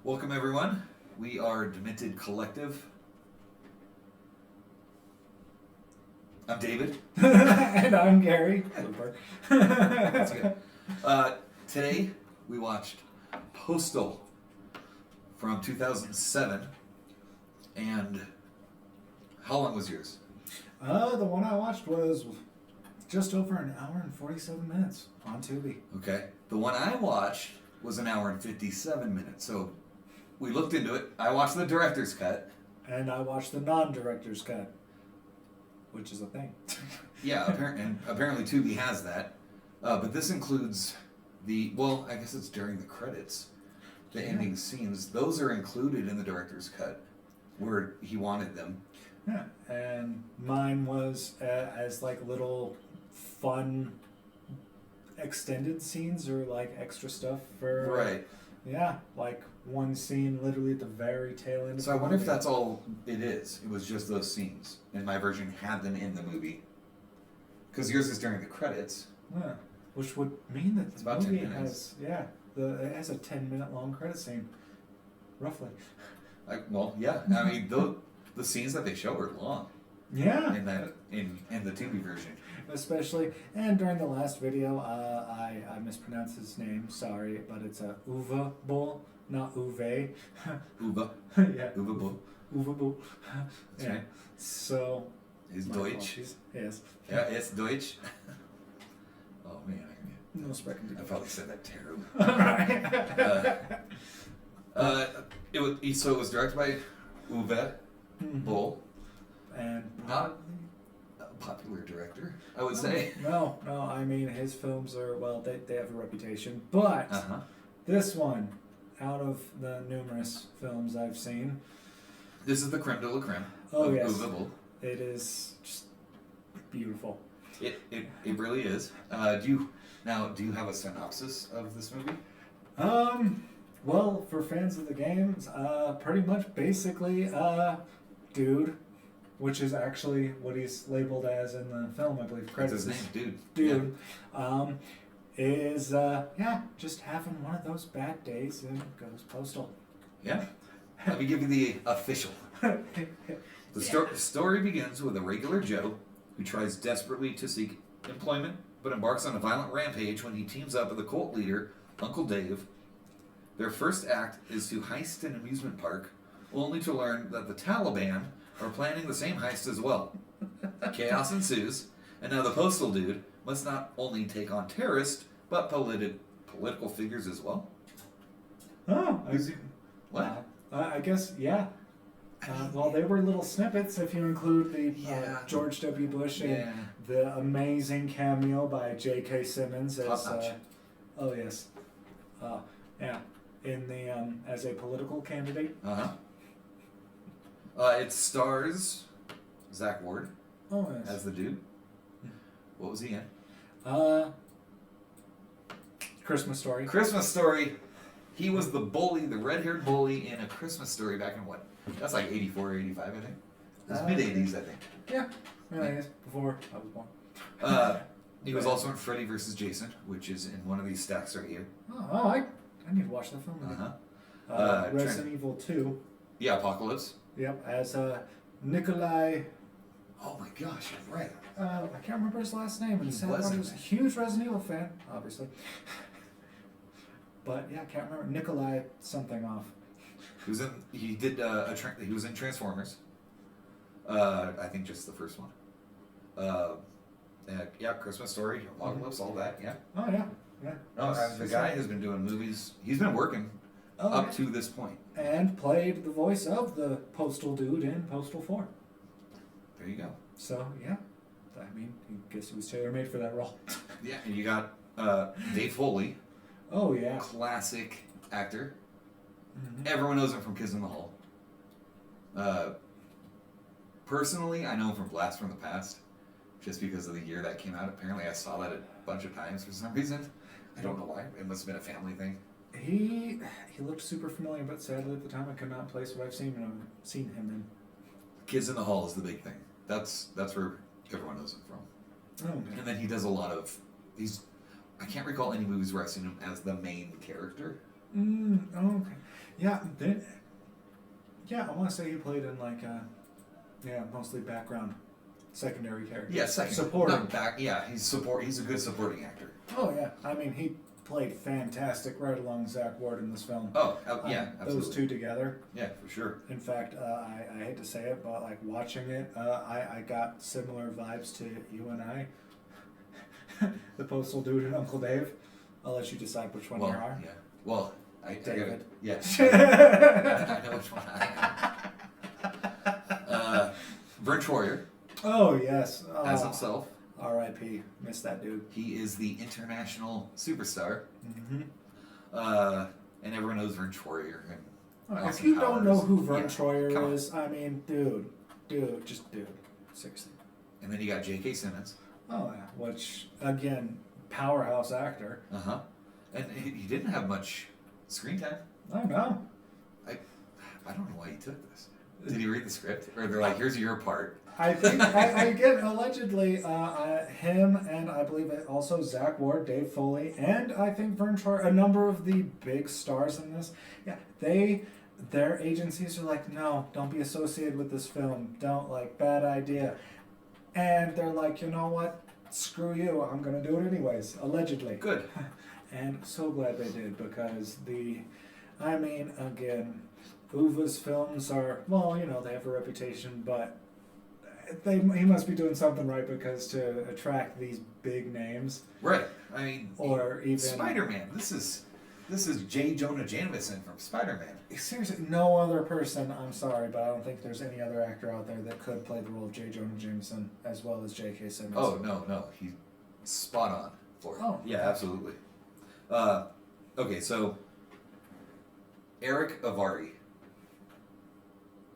Welcome, everyone. We are Demented Collective. I'm David. And I'm Gary. That's good. Today, we watched Postal from 2007. And how long was yours? The one I watched was just over an hour and 47 minutes on Tubi. Okay. The one I watched was an hour and 57 minutes. So we looked into it. I watched the director's cut. And I watched the non-director's cut, which is a thing. Yeah, apparently Tubi has that. But this includes I guess it's during the credits. The ending scenes, those are included in the director's cut where he wanted them. Yeah, and mine was as like little fun extended scenes or like extra stuff for... Right. Yeah, like one scene literally at the very tail end. So I wonder if that's all it is. It was just those scenes, and my version had them in the movie. Because yours is during the credits. Yeah, which would mean that It's the about 10 movie minutes. it has a 10-minute long credit scene, roughly. I mean, the scenes that they show are long. Yeah. In the Tubi version. Especially, and during the last video, I mispronounced his name. Sorry, but it's a Uwe Boll, not Uwe. Uwe. Yeah. Uwe Boll. Uwe Boll. That's Yeah. right. So. He's my Deutsch. apologies. Yes. Yeah, it's Deutsch. Oh man, No speaking I probably said that terribly. Alright. So it was directed by Uwe Boll, And not a popular director, I would say. No, I mean his films are they have a reputation, but this one, out of the numerous films I've seen, This is the creme de la creme Oh, of yes. Uwe Boll. it is just beautiful. It really is. Do you have a synopsis of this movie? Well, for fans of the games, pretty much basically, dude, which is actually what he's labeled as in the film, I believe. That's his name, dude. Dude, is just having one of those bad days and goes postal. Yeah. Let me give you the official. The story begins with a regular Joe who tries desperately to seek employment, but embarks on a violent rampage when he teams up with the cult leader, Uncle Dave. Their first act is to heist an amusement park, only to learn that the Taliban are planning the same heist as well. Chaos ensues, and now the postal dude must not only take on terrorists, but political figures as well. Oh, What? I guess, yeah. Well, they were little snippets if you include the George W. Bush and the amazing cameo by J.K. Simmons as oh yes, in the as a political candidate. It stars Zach Ward Yes. as the dude. What was he in? Christmas Story. Christmas Story. He was the bully, the red-haired bully in A Christmas Story back in what? That's like 84 or 85, I think. It was mid-80s, I think. Yeah, I guess before I was born. He was also in Freddy vs. Jason, which is in one of these stacks right here. I need to watch that film again. Resident Evil 2. Yeah, Apocalypse. Yep, as Nikolai. Oh my gosh, you're right. I can't remember his last name. And he was a huge Resident Evil fan, obviously. But yeah, I can't remember. Nikolai something off. He was in. He did. He was in Transformers. I think just the first one. Christmas Story, Apocalypse, all that. Yeah. Oh yeah. No, the guy has been doing movies. He's been working up to this point. And played the voice of the Postal dude in Postal 4. There you go. So yeah, I mean, I guess he was tailor-made for that role. Yeah, and you got Dave Foley. Oh yeah. Classic actor. Everyone knows him from Kids in the Hall. Personally, I know him from Blast from the Past, just because of the year that came out. Apparently, I saw that a bunch of times for some reason. I don't know why. It must have been a family thing. He looked super familiar, but sadly at the time I could not place what I've seen him in. Kids in the Hall is the big thing. That's where everyone knows him from. Oh, okay. And then he does a lot of I can't recall any movies where I've seen him as the main character. Okay. Yeah, I want to say he played in like mostly background, secondary characters. Yeah, supporting. Not back. Yeah, he's a good supporting actor. Oh yeah, I mean he played fantastic right along with Zach Ward in this film. Oh yeah, absolutely. Those two together. Yeah, for sure. In fact, I hate to say it, but like watching it, I got similar vibes to you and I. The Postal dude and Uncle Dave. I'll let you decide which one you are. Yeah. Well, David. Yes. I know which one I am. Vern Troyer. Oh yes. As himself. R.I.P. Miss that dude. He is the international superstar. Mm-hmm. And everyone knows Vern Troyer. And if you don't know who Vern yeah, Troyer is, I mean, dude. Seriously. And then you got J.K. Simmons. Oh yeah, which again, powerhouse actor. Uh-huh. And he didn't have much screen time. I know. I don't know why he took this. Did he read the script? Or they're like, here's your part. I think, again, allegedly, him and I believe also Zach Ward, Dave Foley, and I think Vern Troyer, a number of the big stars in this, yeah, their agencies are like, no, don't be associated with this film. Don't, like, bad idea. And they're like, you know what? Screw you. I'm going to do it anyways, allegedly. Good. And so glad they did, because again, Uwe's films are, well, they have a reputation, but he must be doing something right, because to attract these big names. Right. I mean, or even Spider-Man. This is J. Jonah Jameson from Spider-Man. Seriously, no other person, I'm sorry, but I don't think there's any other actor out there that could play the role of J. Jonah Jameson as well as J.K. Simmons. Oh, no. He's spot on for it. Oh. Yeah, absolutely. Okay, so Eric Avari.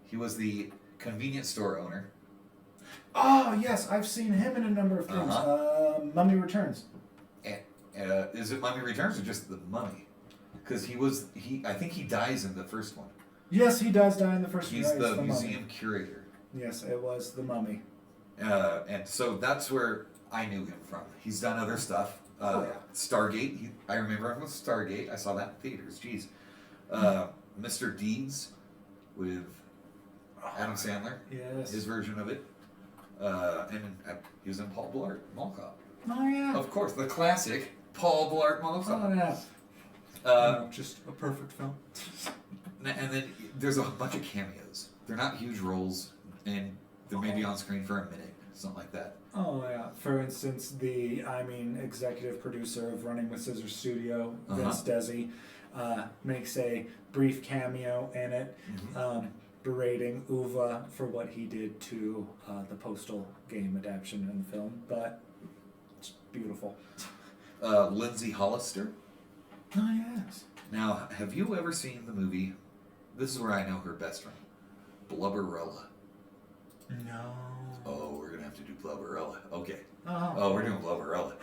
He was the convenience store owner. Oh, yes, I've seen him in a number of things. Mummy Returns. Is it Mummy Returns or just The Mummy? Because I think he dies in the first one. Yes, he does die in the first one. He's the museum curator. Yes, it was The Mummy. And so that's where I knew him from. He's done other stuff. Stargate. I remember him with Stargate. I saw that in theaters. Jeez. Mr. Deeds with Adam Sandler. Yes. His version of it. And he was in Paul Blart Mall Cop. Oh, yeah. Of course, the classic Paul Blart Mall Cop. Oh, yeah. Just a perfect film. And then there's a bunch of cameos. They're not huge roles, and they're maybe on screen for a minute, something like that. Oh, yeah. For instance, executive producer of Running with Scissors Studio, Vince Desi, makes a brief cameo in it, berating Uwe for what he did to the Postal game adaptation in the film, but it's beautiful. Lindsay Hollister. Oh, yes. Now, have you ever seen the movie, this is where I know her best from, Blubberella? No. Oh, we're going to have to do Blubberella. Okay. Oh, we're doing Blubberella.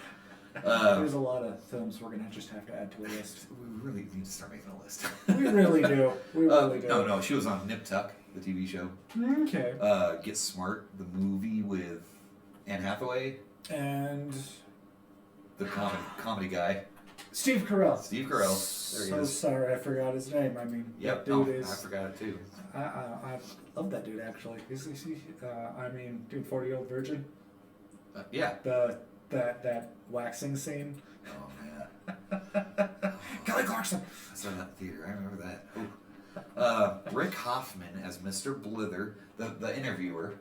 There's a lot of films we're going to just have to add to a list. We really need to start making a list. We really do. We really do. No, she was on Nip Tuck, the TV show. Okay. Get Smart, the movie with Anne Hathaway. And the comedy guy. Steve Carell. There he is. So sorry, I forgot his name. I mean, yep. that dude is. I forgot it too. I love that dude actually. Is he? 40-year-old virgin. Yeah. That waxing scene. Oh man. Kelly Clarkson. I saw that in theater. I remember that. Rick Hoffman as Mr. Blither, the interviewer.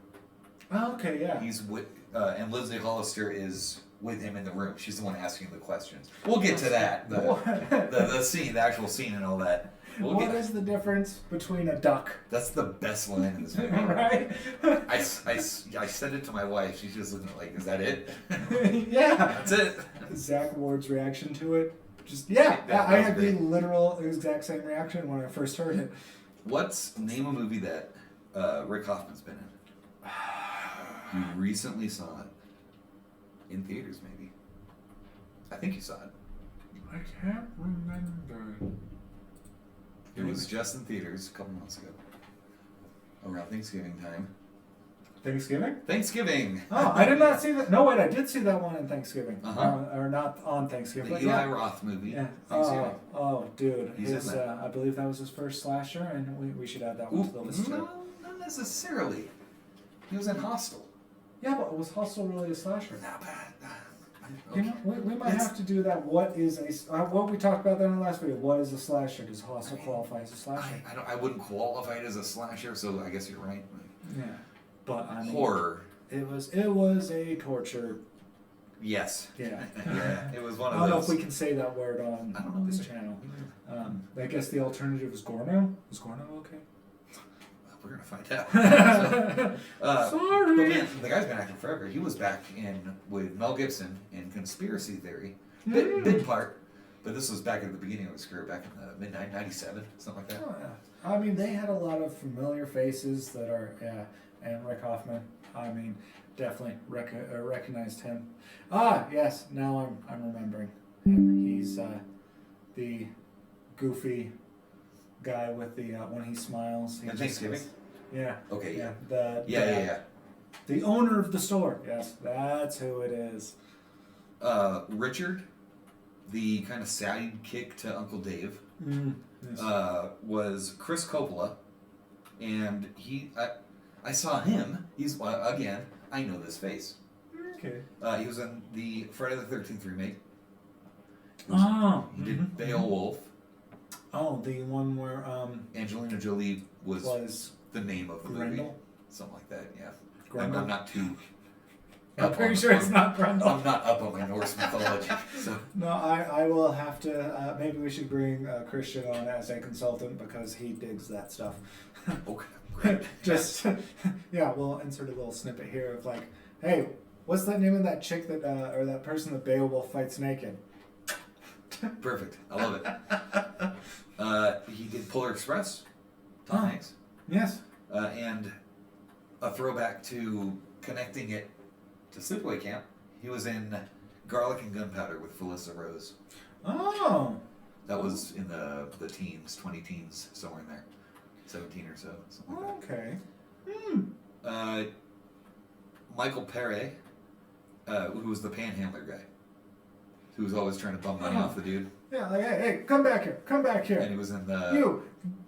Oh, okay, yeah. He's with, and Lindsay Hollister is with him in the room. She's the one asking the questions. We'll get to that. The scene, the actual scene, and all that. What is the difference between a duck? That's the best line in this movie. Right? I said it to my wife. She's just looking like, is that it? Yeah. That's it. Zach Ward's reaction to it. I had the literal exact same reaction when I first heard it. Name a movie that Rick Hoffman's been in? You recently saw it. In theaters, maybe. I think you saw it. I can't remember. It was just in theaters a couple months ago. Around Thanksgiving time. Thanksgiving? Thanksgiving. Oh, I did not see that. No, wait, I did see that one in Thanksgiving. Uh-huh. Or not on Thanksgiving. The But Eli Roth movie. Yeah. Thanksgiving. Oh, dude. He's in that. I believe that was his first slasher, and we should add that one to the list too. No, not necessarily. He was in Hostel. Yeah, but was Hostel really a slasher? Not bad. You know, we might have to do that. What is what we talked about that in the last video? What is a slasher? Does Hostel qualify as a slasher? I wouldn't qualify it as a slasher, so I guess you're right. Yeah, but I mean, horror. It was a torture. Yes. Yeah. Yeah. It was one of those. I don't know if we can say that word on this channel. I guess the alternative is Gorno. Is Gorno okay? We're gonna find out. Sorry. But man, the guy's been acting forever. He was back with Mel Gibson in Conspiracy Theory, big part, but this was back at the beginning of his career, back in the midnight '97, something like that. Oh, yeah. I mean, they had a lot of familiar faces that are, and Rick Hoffman. I mean, definitely recognized him. Ah, yes. Now I'm remembering him. He's the goofy guy with the when he smiles. He Thanksgiving. Yeah. Okay. Yeah. Yeah. The owner of the store. Yes, that's who it is. Richard, the kind of sidekick to Uncle Dave, Yes. was Chris Coppola, and I saw him. He's again. I know this face. Okay. He was in the Friday the 13th remake. He did Beowulf. Oh, the one where Angelina Jolie was the name of the movie. Grendel? Something like that, yeah. Grendel? I'm not too... I'm pretty sure it's not Grendel. I'm not up on my Norse mythology. So. No, I will have to... maybe we should bring Christian on as a consultant because he digs that stuff. Okay, great. Just, yeah, we'll insert a little snippet here of like, hey, what's the name of that chick that, or that person that Beowulf fights naked? Perfect. I love it. He did Polar Express. Tom Hanks. Yes. And a throwback to connecting it to Sleepaway Camp. He was in Garlic and Gunpowder with Felissa Rose. Oh. That was in the teens, 20 teens, somewhere in there. 17 or so. Something like that. Okay. Michael Pere, who was the panhandler guy. Who was always trying to bum money off the dude. Yeah, like, hey, come back here. And he was in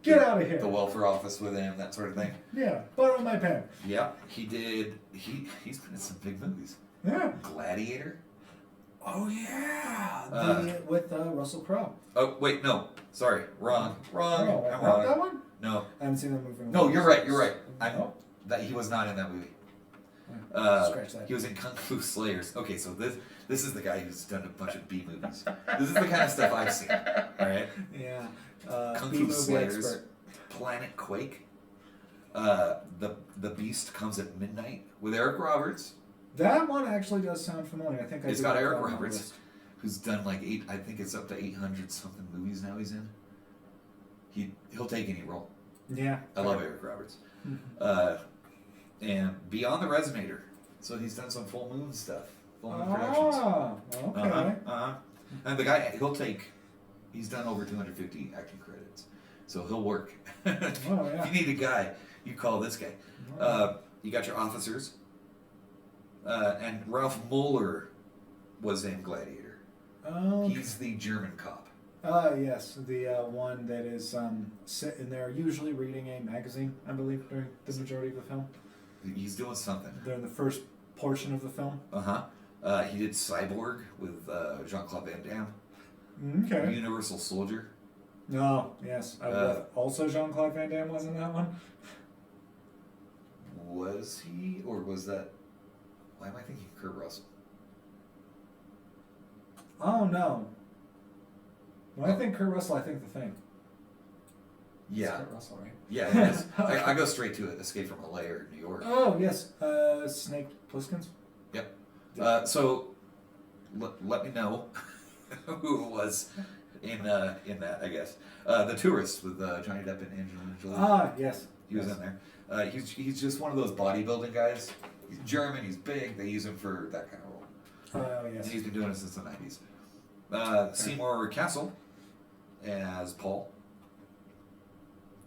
get out of here. The welfare office with him, that sort of thing. Yeah, butter on my pen. Yeah, he did. He's been in some big movies. Yeah. Gladiator. Oh yeah, with Russell Crowe. Oh wait, no, sorry, wrong. Oh, I'm wrong. That one? No. I haven't seen that movie. No, you're right. Oh. That he was not in that movie. Scratch that. He was in Kung Fu Slayers. Okay, so this is the guy who's done a bunch of B movies. This is the kind of stuff I've seen. All right. Yeah. Kung B-movie Fu Slayers, expert. Planet Quake, the Beast Comes at Midnight with Eric Roberts. That one actually does sound familiar. I think It's got Eric Roberts, who's done like I think it's up to 800 something movies now he's in. He'll take any role. Yeah. I love Eric Roberts. Mm-hmm. And Beyond the Resonator. So he's done some full moon stuff. Full moon productions. Okay. And the guy, he's done over 250 acting credits. So he'll work. Yeah. If you need a guy, you call this guy. You got your officers. And Ralph Mueller was in Gladiator. Okay. He's the German cop. Yes, the one that is sitting there, usually reading a magazine, I believe, during the majority of the film. He's doing something. During the first portion of the film. He did Cyborg with Jean-Claude Van Damme. Okay. Universal Soldier. No, yes. Also Jean-Claude Van Damme was in that one? Was he? Or was that... Why am I thinking Kurt Russell? Oh, no. When I think Kurt Russell, I think The Thing. Yeah. It's Kurt Russell, right? Yeah, it is. I go straight to it. Escape from LA or New York. Oh, yes. Snake Plissken's? Yep. So, let me know who it was in that, I guess. The Tourist with Johnny Depp and Angelina Jolie. Ah, yes. He was in there. He's just one of those bodybuilding guys. He's German, he's big. They use him for that kind of role. Oh, yes. And he's been doing it since the 90s. Seymour Castle as Paul.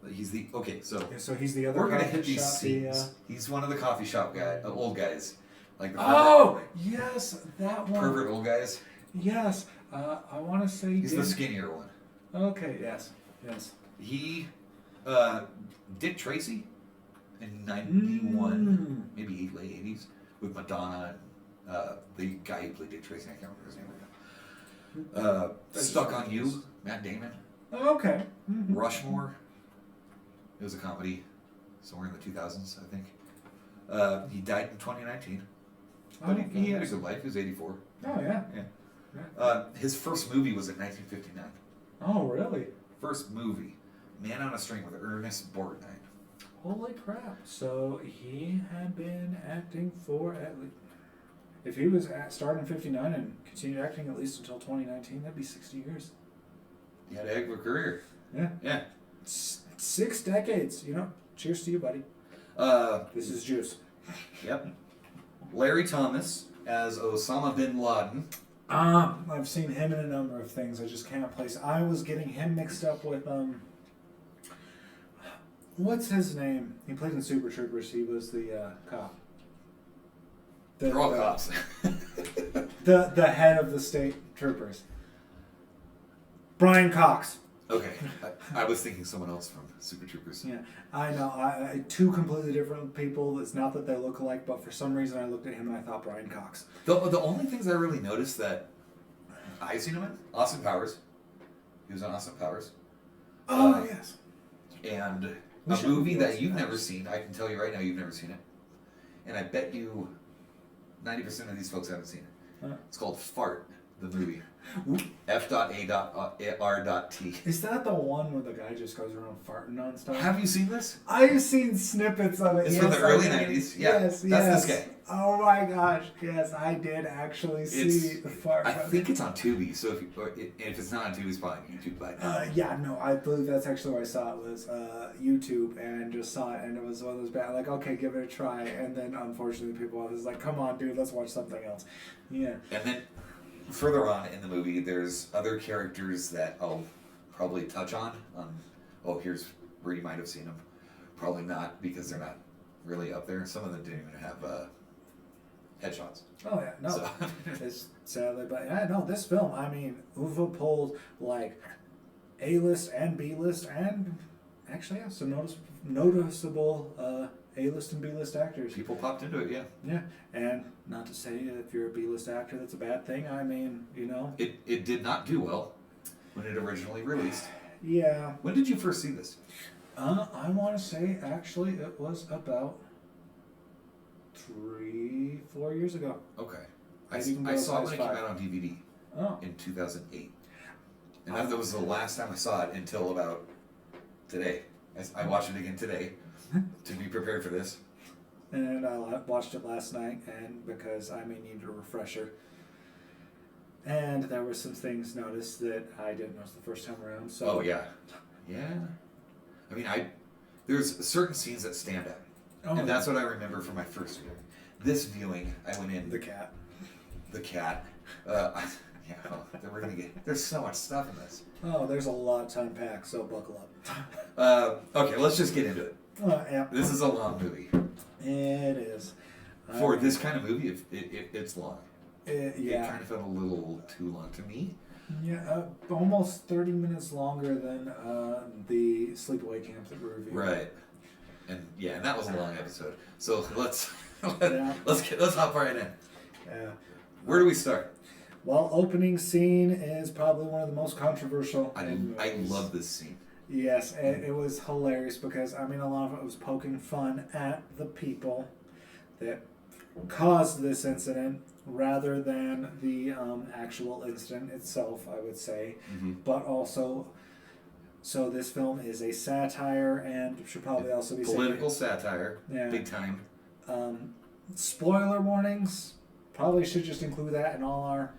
He's the So he's the other. we're gonna coffee hit these shop, scenes. He's one of the coffee shop old guys, like the yes, that one. pervert old guys. Yes, I want to say He's the skinnier one. Okay, yes. He, Dick Tracy, in '91, maybe late '80s, with Madonna, and the guy who played Dick Tracy. I can't remember his name right now. Stuck on You, Matt Damon. Oh, okay. Rushmore. It was a comedy, somewhere in the 2000s, I think. He died in 2019, but he had a good life. He was 84. Oh yeah. His first movie was in 1959. Oh really? First movie, Man on a String with Ernest Borgnine. Holy crap! So he had been acting for at least. If he was started in '59 and continued acting at least until 2019, that'd be 60 years. He had a heck of a career. Yeah. 6 decades. Cheers to you, buddy. This is juice. Yep. Larry Thomas as Osama bin Laden. I've seen him in a number of things. I just can't place. I was getting him mixed up with what's his name? He played in Super Troopers. He was the cop. They're all cops. the head of the state troopers. Brian Cox. Okay, I was thinking someone else from Super Troopers. Yeah, I know. I two completely different people. It's not that they look alike, but for some reason I looked at him and I thought Brian Cox. The only things I really noticed that I've seen him in, Austin Powers. He was on Austin Powers. Oh, yes. And a movie that you've never seen, I can tell you right now you've never seen it. And I bet you 90% of these folks haven't seen it. It's called Fart, the movie. F.A.R.T. Is that the one where the guy just goes around farting on stuff? Have you seen this? I've seen snippets of it. It's from the early 90s. Yeah, yes, that's this guy. Oh my gosh, yes, I did actually see the fart. I think it's on Tubi, so if it's not on Tubi, it's probably on YouTube by now. Yeah, no, I believe that's actually where I saw it was YouTube, and just saw it, and it was one of those bad, like, okay, give it a try, and then unfortunately people was like, come on, dude, let's watch something else. Yeah. And then further on in the movie, there's other characters that I'll probably touch on. Here's where you might have seen them. Probably not, because they're not really up there. Some of them didn't even have headshots. Oh yeah, no, So. it's sadly, but yeah, no, this film, I mean, Uwe pulled like A-list and B-list, and actually, yeah, some noticeable A-list and B-list actors. People popped into it, yeah. Yeah, and not to say if you're a B-list actor, that's a bad thing. I mean, It did not do well when it originally released. Yeah. When did you first see this? I want to say, actually, it was about 3-4 years ago. Okay. I I saw it when it came out on DVD in 2008. And that was the last time I saw it until about today. I watched it again today to be prepared for this. And I watched it last night, and because I needed a refresher. And there were some things noticed that I didn't notice the first time around. So. Oh yeah, yeah. I mean, there's certain scenes that stand out, and that's what I remember from my first viewing. This viewing, I went in. The cat. We're gonna get. There's so much stuff in this. Oh, there's a lot to unpack, so buckle up. Okay, let's just get into it. Yeah. This is a long movie. It is. For this kind of movie, it's long. Yeah. It kind of felt a little too long to me. Yeah, almost 30 minutes longer than the Sleepaway Camp that we reviewed. Right. And that was a long episode. So let's hop right in. Yeah. Where do we start? Well, opening scene is probably one of the most controversial. I love this scene. Yes, it was hilarious because a lot of it was poking fun at the people that caused this incident rather than the actual incident itself, I would say. Mm-hmm. But also, so this film is a satire and should probably also be political satire, big time. Spoiler warnings, probably should just include that in all our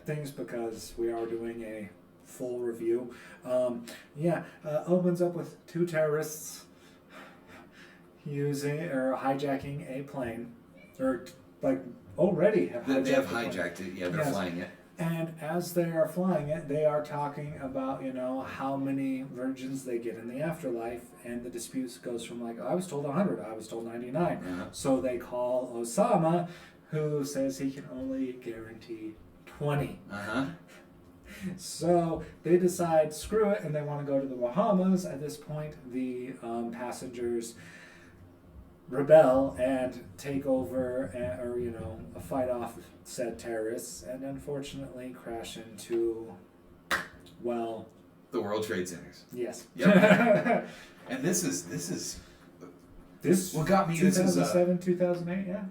things because we are doing a full review. Opens up with 2 terrorists hijacking a plane, or already have hijacked They have hijacked it. Yeah, they're flying it. And as they are flying it, they are talking about, how many virgins they get in the afterlife. And the dispute goes from like, I was told 100, I was told 99. Uh-huh. So they call Osama, who says he can only guarantee 20. Uh-huh. So they decide, screw it, and they want to go to the Bahamas. At this point, the passengers rebel and take over, or fight off said terrorists, and unfortunately crash into, well, the World Trade Centers. yes. Yep. And this is what got me. 2007, 2008, yeah.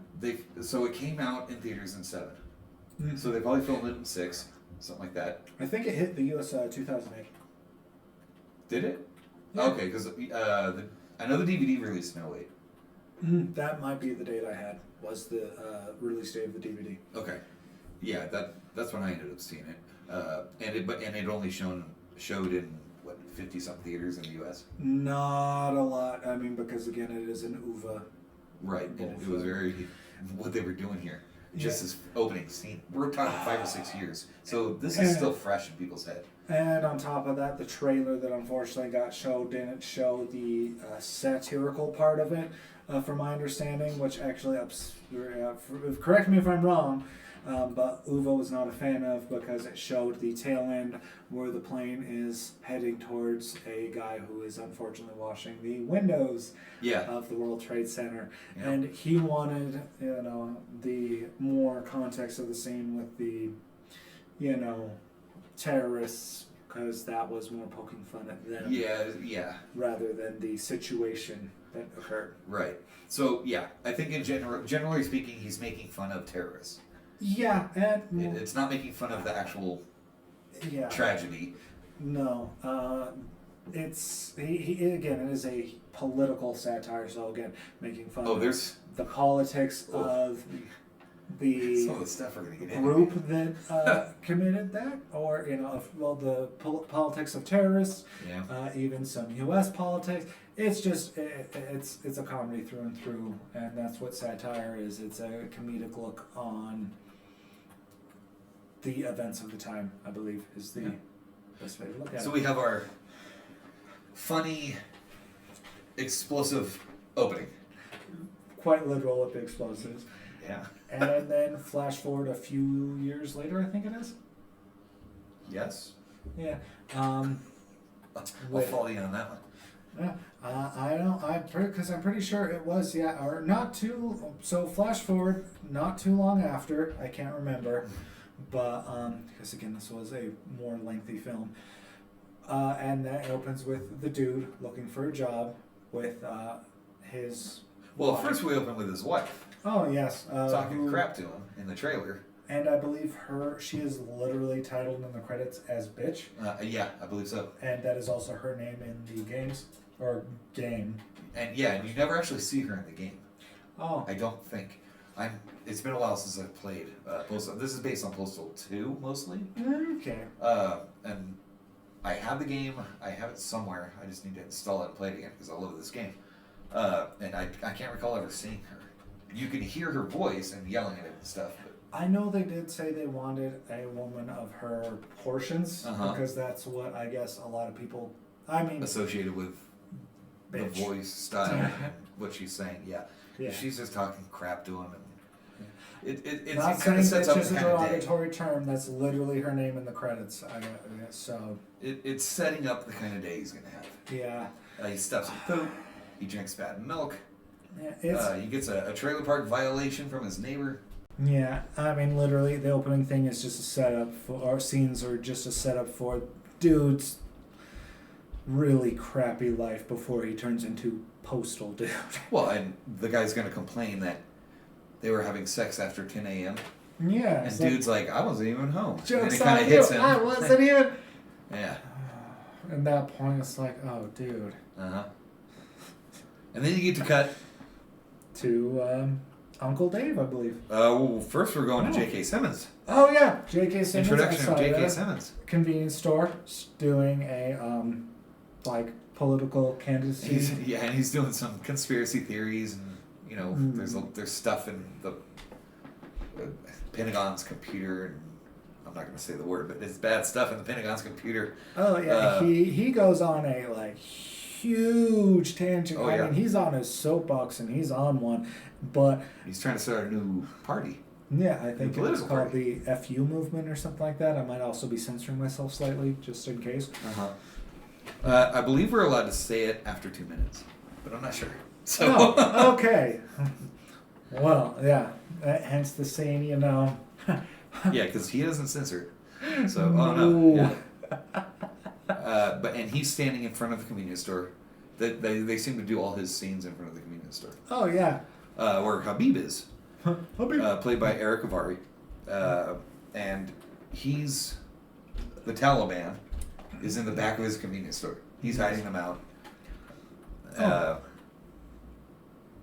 So it came out in theaters in 7. Mm-hmm. So they probably filmed it in 6, something like that. I think it hit the U.S. 2008. Did it? Yeah. Okay, because I know the DVD released in 08. That might be the date I had, was the release date of the DVD. Okay, yeah, that's when I ended up seeing it, and it only showed in what 50-something theaters in the U.S. Not a lot. I mean, because again, it is an Uwe. Right, and it was very what they were doing here. Just this opening scene. We're talking 5 or 6 years, so this is still fresh in people's head. And on top of that, the trailer that unfortunately got showed didn't show the satirical part of it, from my understanding, which actually, correct me if I'm wrong, but Uwe was not a fan of, because it showed the tail end where the plane is heading towards a guy who is unfortunately washing the windows of the World Trade Center. Yeah. And he wanted, the more context of the scene with the, terrorists, because that was more poking fun at them. Yeah. Rather than the situation that occurred. Right. So, yeah, I think generally speaking, he's making fun of terrorists. Yeah, and it's not making fun of the actual tragedy. No, it's again, it is a political satire. So again, making fun of the politics of the some of the stuff we're gonna get group that committed that, or the politics of terrorists. Yeah. Even some U.S. politics. It's just it's a comedy through and through, and that's what satire is. It's a comedic look on the events of the time, I believe, is the best way to look at it. So we have our funny, explosive opening. Quite literal with the explosives. Yeah. And then flash forward a few years later, I think it is. Yes. Yeah. I'll follow you on that one. Yeah. I don't. Because I'm pretty sure it was or not too. So flash forward, not too long after. I can't remember. But because again, this was a more lengthy film, and that opens with the dude looking for a job with his. Well, first we open with his wife. Oh yes, talking crap to him in the trailer. And I believe she is literally titled in the credits as bitch. Yeah, I believe so. And that is also her name in the games or game. And you never actually see her in the game. Oh, I don't think. It's been a while since I've played Postal. This is based on Postal 2 mostly. Okay. And I have the game. I have it somewhere. I just need to install it and play it again because I love this game. And I can't recall ever seeing her. You can hear her voice and yelling at it and stuff. But I know they did say they wanted a woman of her portions because that's what I guess a lot of people. Associated with bitch. The voice style, and what she's saying. Yeah. She's just talking crap to him. And it's not kind of sets up just the a kind of day. derogatory term. That's literally her name in the credits. I guess so. It's setting up the kind of day he's gonna have. Yeah. He stuffs with poop. He drinks bad milk. Yeah, he gets a trailer park violation from his neighbor. Yeah, literally, the opening thing is just a setup for our scenes, are just a setup for dude's really crappy life before he turns into Postal dude. Well, and the guy's gonna complain that they were having sex after 10 a.m. Yeah, and dude's like, I wasn't even home. Joke's and it kind on of hits you. him. I wasn't even. Yeah. At that point, it's like, oh, dude. And then you get to cut to Uncle Dave, I believe. Well, first we're going to J.K. Simmons. Oh yeah, J.K. Simmons. Introduction of J.K. Simmons. Convenience store, doing a political candidacy. And he's doing some conspiracy theories, and there's stuff in the Pentagon's computer, and I'm not going to say the word, but it's bad stuff in the Pentagon's computer. Oh yeah, he goes on a like huge tangent. Oh, I yeah. mean, he's on his soapbox and he's on one, but He's trying to start a new party. yeah, I think The it's political called party. the FU movement or something like that. I might also be censoring myself slightly just in case. I believe we're allowed to say it after 2 minutes, but I'm not sure. So Oh, okay. Well, yeah. Hence the saying, you know. yeah, because he doesn't censor it. So oh no. Yeah. And he's standing in front of the convenience store. They seem to do all his scenes in front of the convenience store. Oh yeah. Where Habib is, Habib. played by Eric Avari, and he's the Taliban is in the back of his convenience store. He's hiding them out.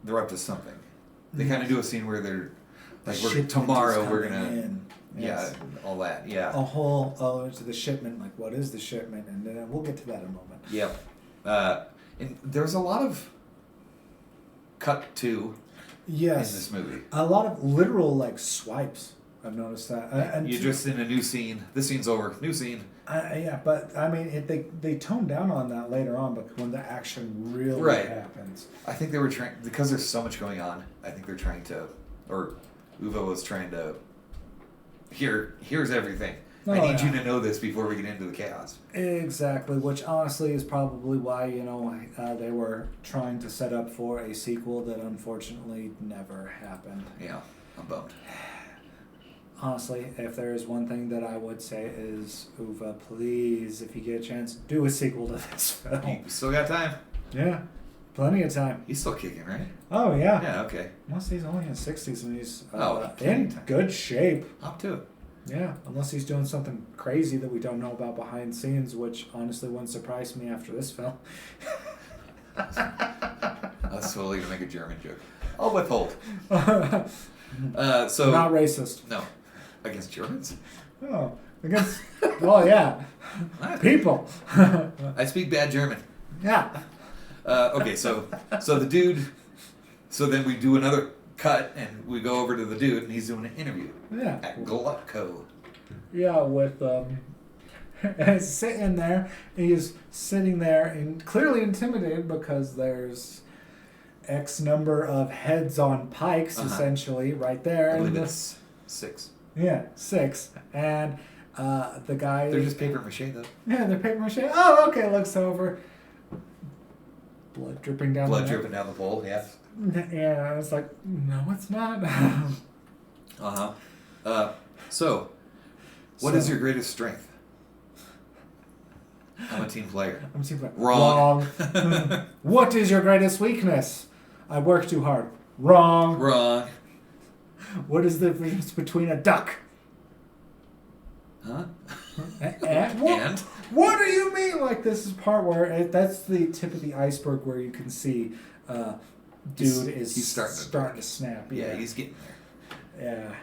They're up to something. They kind of do a scene where they're like, tomorrow we're gonna, in. Yes. yeah, all that, yeah. A whole into the shipment. Like, what is the shipment? And then we'll get to that in a moment. Yep. And there's a lot of cut to Yes. in this movie. A lot of literal like swipes. I've noticed that. You're just in a new scene. This scene's over. New scene. Yeah, but I mean, they tone down on that later on, but when the action really Right. happens. I think they were trying, because there's so much going on, I think they're trying to, or Uwe was trying to, here's everything. Oh, I need yeah. you to know this before we get into the chaos. Exactly, which honestly is probably why, they were trying to set up for a sequel that unfortunately never happened. Yeah, I'm bummed. Honestly, if there is one thing that I would say is, Uwe, please, if you get a chance, do a sequel to this film. You still got time? Yeah, plenty of time. He's still kicking, right? Oh, yeah. Yeah, okay. Unless he's only in his 60s and he's plenty in of time. good shape. Up to it. Yeah, unless he's doing something crazy that we don't know about behind the scenes, which honestly wouldn't surprise me after this film. That's totally going to make a German joke. I'll withhold. Not racist. No. Against Germans? Oh, against, well, yeah, people. I speak bad German. Yeah. Okay, so the dude, so then we do another cut and we go over to the dude and he's doing an interview Yeah. at Glutco. Yeah, with sitting there, he's sitting there and clearly intimidated because there's X number of heads on pikes essentially right there. I believe and it's 6. Yeah, 6. And the guy... They're just paper mache though. Yeah, they're paper mache. Oh, okay, looks over. Blood dripping down Blood the dripping down the pole, yeah. Yeah, I was like, no, it's not. So, what is your greatest strength? I'm a team player. I'm team player. Wrong. What is your greatest weakness? I work too hard. Wrong. Wrong. What is the difference between a duck? Huh? And what? And? What do you mean? Like, this is part where that's the tip of the iceberg where you can see dude he's starting to snap. Yeah, he's getting there. Yeah.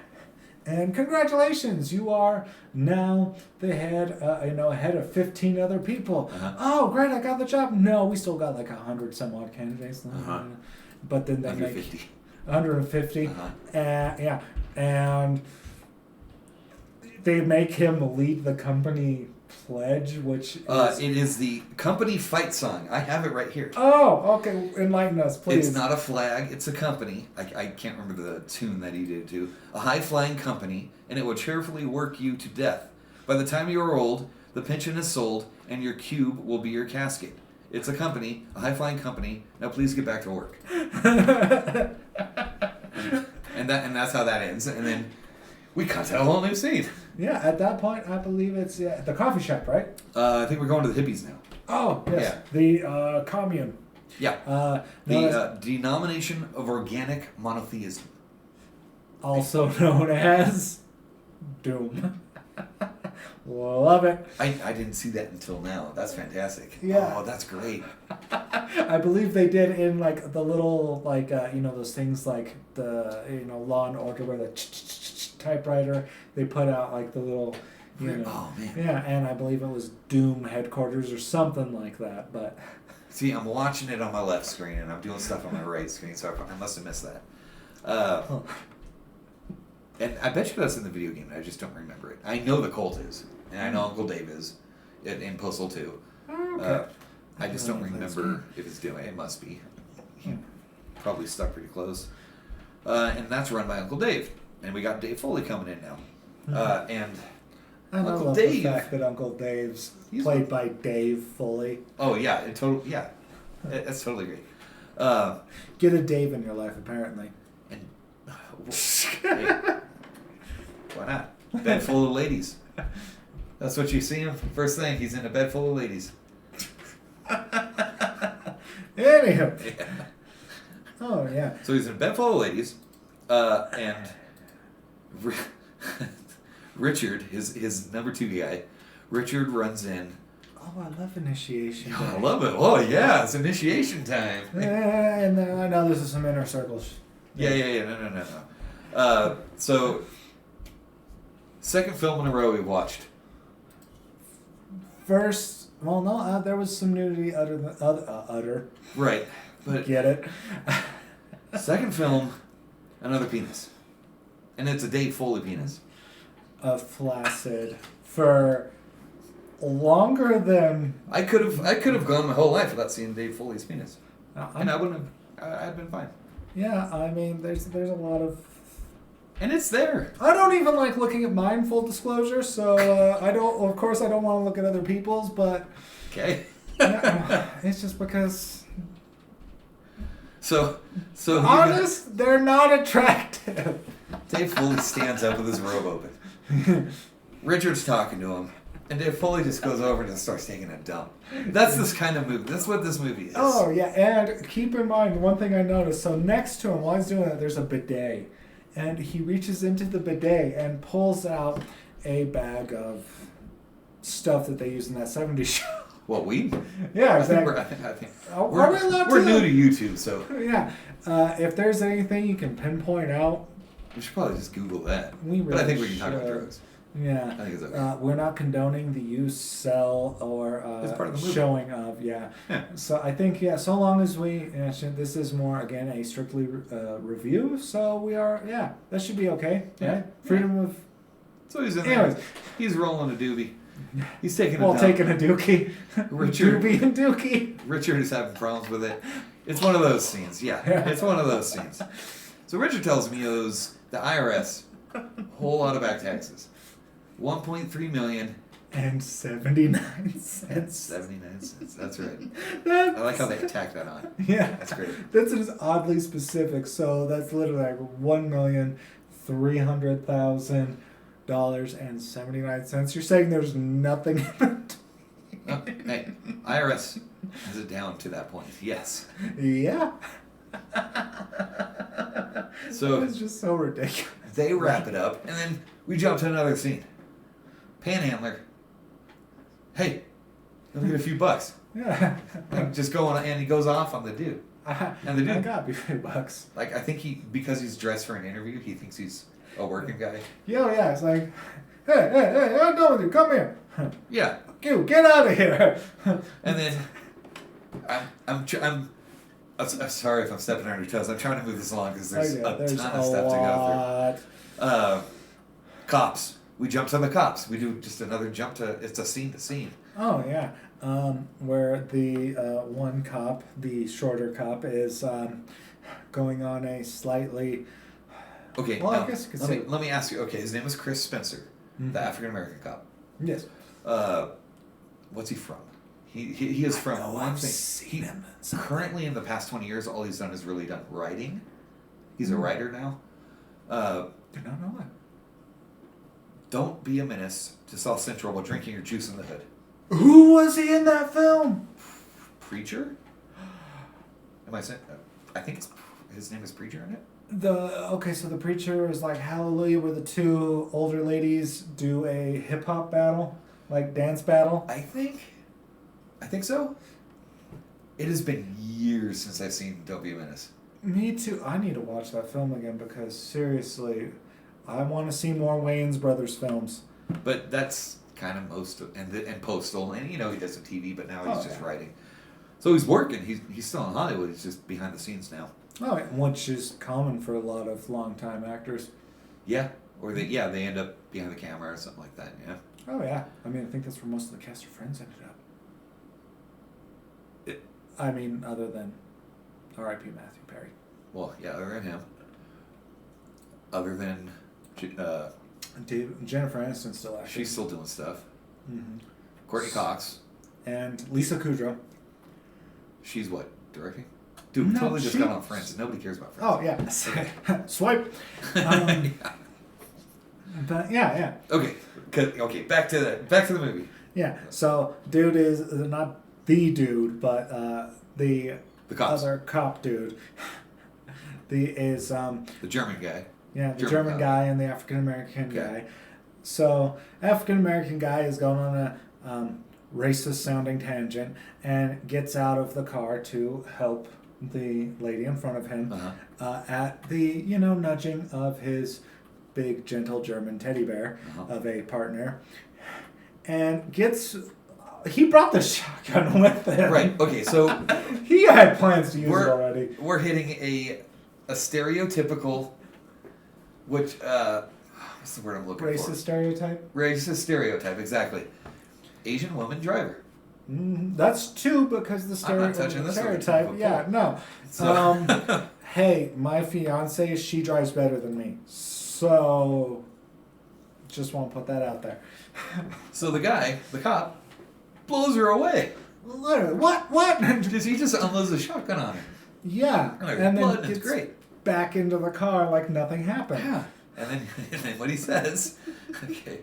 And congratulations, you are now the head, ahead of 15 other people. Oh, great, I got the job. No, we still got like 100 some odd candidates. But then they 150. make 150. Yeah, and they make him lead the company pledge, which is... it is the company fight song. I have it right here. Oh, okay. Enlighten us, please. It's not a flag. It's a company. I can't remember the tune that he did to. A high-flying company, and it will cheerfully work you to death. By the time you are old, the pension is sold, and your cube will be your casket. It's a company, a high-flying company. Now please get back to work. and that's how that ends. And then we cut to a whole new scene. Yeah, at that point, I believe it's the coffee shop, right? I think we're going to the hippies now. Oh, yes. Yeah. The commune. Yeah. The denomination of organic monotheism. Also known as Doom. Love it. I didn't see that until now. That's fantastic. Yeah. Oh, that's great. I believe they did in like the little those things like the Law and Order where the typewriter, they put out like the little Oh man. Yeah, and I believe it was Doom headquarters or something like that. But see, I'm watching it on my left screen and I'm doing stuff on my right screen, so I must have missed that. And I bet you that's in the video game. I just don't remember it. I know the Colt is, and I know Uncle Dave is, in Postal 2. Okay. I just don't remember if it's doing it. It must be. He probably stuck pretty close. And that's run by Uncle Dave. And we got Dave Foley coming in now. And I Uncle love Dave, the fact that Uncle Dave's played by Dave Foley. Oh, yeah. That's totally great. Get a Dave in your life, apparently. And hey, why not? Bed full of ladies. That's what you see him. First thing, he's in a bed full of ladies. Anyhow. Yeah. Oh, yeah. So he's in a bed full of ladies, and Richard, his number 2 guy, Richard runs in. Oh, I love initiation. Oh, I love it. Oh, yeah, it's initiation time. And I know this is some inner circles. Yeah. No. So, second film in a row we watched. First, well, no, there was some nudity utter. Right. But Get it? second film, another penis. And it's a Dave Foley penis. Flaccid for longer than... I could have gone my whole life without seeing Dave Foley's penis. And I wouldn't have... I'd been fine. Yeah, I mean, there's a lot of... And it's there. I don't even like looking at mine, full disclosure, so I don't want to look at other people's, but... Okay. It's just because... So honest, they're not attractive. Dave Foley stands up with his robe open. Richard's talking to him, and Dave Foley just goes over and just starts taking a dump. That's this kind of movie. That's what this movie is. Oh, yeah, and keep in mind, one thing I noticed, so next to him, while he's doing that, there's a bidet. And he reaches into the bidet and pulls out a bag of stuff that they use in that 70s show. What, weed? Yeah, exactly. I think Are we allowed we're to? new to YouTube, so Yeah. If there's anything you can pinpoint out, we should probably just Google that. We but I think really we can talk about should. drugs. Yeah. I think it's okay. We're not condoning the use, sell, or It's part of the movie. showing of, yeah. So I think, so long as we, this is more, again, a strictly review, so we are, that should be okay, right? Freedom of... So he's in Anyways. there. He's rolling a doobie. He's taking a Well, dump. taking a dookie. Richard. Doobie and dookie. Richard is having problems with it. It's one of those scenes, yeah. It's one of those scenes. So Richard tells me he owes the IRS a whole lot of back taxes. $1.3 million. And 79 cents. 79 cents. That's right. That's, I like how they tack that on. Yeah. That's great. That's just oddly specific. So that's literally like $1,300,000.79. You're saying there's nothing in it? Oh, hey, IRS has it down to that point. Yes. Yeah. So it's just so ridiculous. They wrap it up, and then we jump to another scene. Panhandler. Hey, let me get a few bucks. Yeah. Like, just go on, and he goes off on the dude. And the dude, I got me $3. like, I think because he's dressed for an interview, he thinks he's a working guy. Yeah, it's like, hey, I'm done with you. Come here. Yeah. You get out of here. And then I'm sorry if I'm stepping on your toes. I'm trying to move this along because there's a ton of stuff to go through. Cops. We jump to the cops. We do just another jump to. It's a scene to scene. Oh yeah, where the one cop, the shorter cop, is going on a slightly. Okay. Well, now, I guess you could say. let me ask you. Okay, his name is Chris Spencer, the African American cop. Yes. What's he from? He is from one I've thing. seen him. Currently, in the past 20 years, all he's done is really done writing. He's a writer now. Did not know that. Don't be a menace to South Central while drinking your juice in the hood. Who was he in that film? Preacher? Am I saying? I think his name is Preacher in it. So the preacher is like Hallelujah, where the two older ladies do a hip hop battle, like dance battle. I think so. It has been years since I've seen Don't Be a Menace. Me too. I need to watch that film again because seriously, I want to see more Wayans Brothers films. But that's kind of most of, and Postal, and he does some TV, but now he's just writing. So he's working. He's still in Hollywood. He's just behind the scenes now. Oh, which is common for a lot of longtime actors. Yeah, Or they end up behind the camera or something like that. Yeah. Oh yeah. I mean, I think that's where most of the cast of Friends ended up. I mean, other than R.I.P. Matthew Perry. Well, yeah, other than him. Other than Jennifer Aniston's still acting. She's still doing stuff. Mm-hmm. Courtney Cox. And Lisa Kudrow. She's what? Directing? Dude, we totally just got on Friends. Nobody cares about Friends. Oh, yeah. Swipe. Yeah. But, yeah. Okay, back to the movie. Yeah, so dude is not the dude, but the other cop dude. The German guy. Yeah, the German guy and the African American guy. So African American guy is going on a racist sounding tangent and gets out of the car to help the lady in front of him at the nudging of his big gentle German teddy bear of a partner, and he brought the shotgun with him. Right. Okay. So he had plans to use it already. We're hitting a stereotypical, what's the word I'm looking for? Racist stereotype. Racist stereotype. Exactly. Asian woman driver. That's two because the stereotype. Yeah. No. So. Hey, my fiance, she drives better than me. So, just want to put that out there. So the cop, blows her away. Literally, what? Because he just unloads a shotgun on her. Yeah, and then it's great. Back into the car like nothing happened. Yeah, and then what he says, okay,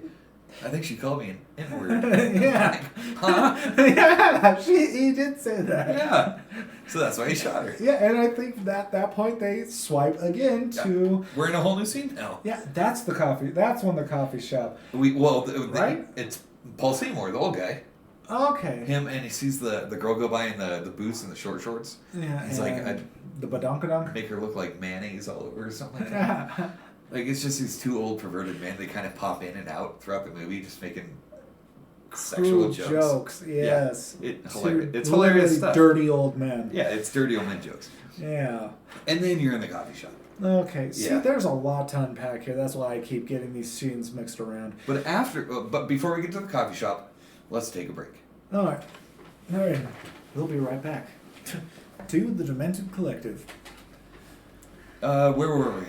I think she called me an N-word. Yeah. Like, huh? Yeah, he did say that. Yeah. So that's why he shot her. Yeah, and I think at that point they swipe again to... We're in a whole new scene now. Yeah, that's when the coffee shop. Right? It's Paul Seymour, the old guy. Okay. Him, and he sees the girl go by in the boots and the short shorts. Yeah, he's like, I'd the badonkadonk. make her look like mayonnaise all over or something like that. Like, it's just these two old perverted men. They kind of pop in and out throughout the movie, just making sexual jokes. Yes. It's hilarious stuff. Dirty old men. Yeah, it's dirty old men jokes. Yeah. And then you're in the coffee shop. Okay. See, there's a lot to unpack here. That's why I keep getting these scenes mixed around. But before we get to the coffee shop, let's take a break. All right. We'll be right back to the Demented Collective. Where were we?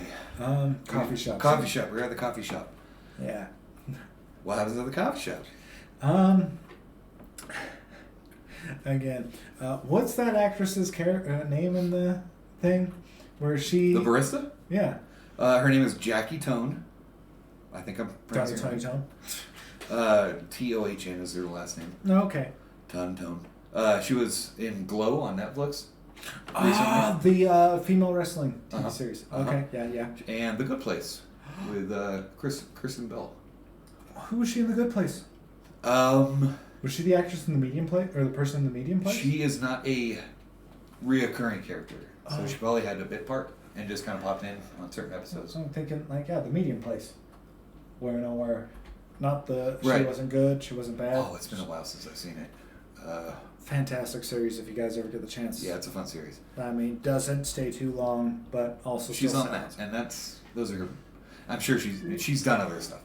Coffee shop. Coffee shop. We're at the coffee shop. Yeah. What happens at the coffee shop? Again, what's that actress's name in the thing? Where she... The barista? Yeah. Her name is Jackie Tone. I think I'm pronouncing Tony it Tone? T-O-H-N is her last name. Okay. Tone. She was in Glow on Netflix. The female wrestling TV series. Okay, yeah. And The Good Place with Kristen Bell. Who was she in The Good Place? Was she the actress in the medium play, or the person in the medium play? She is not a reoccurring character, so she probably had a bit part and just kind of popped in on certain episodes. So I'm thinking, the medium place, where not the right. She wasn't good, she wasn't bad. Oh, it's been a while since I've seen it. Fantastic series if you guys ever get the chance. Yeah, it's a fun series. I mean, doesn't stay too long, but also she's still on sounds. that, and those are her. I'm sure she's done other stuff.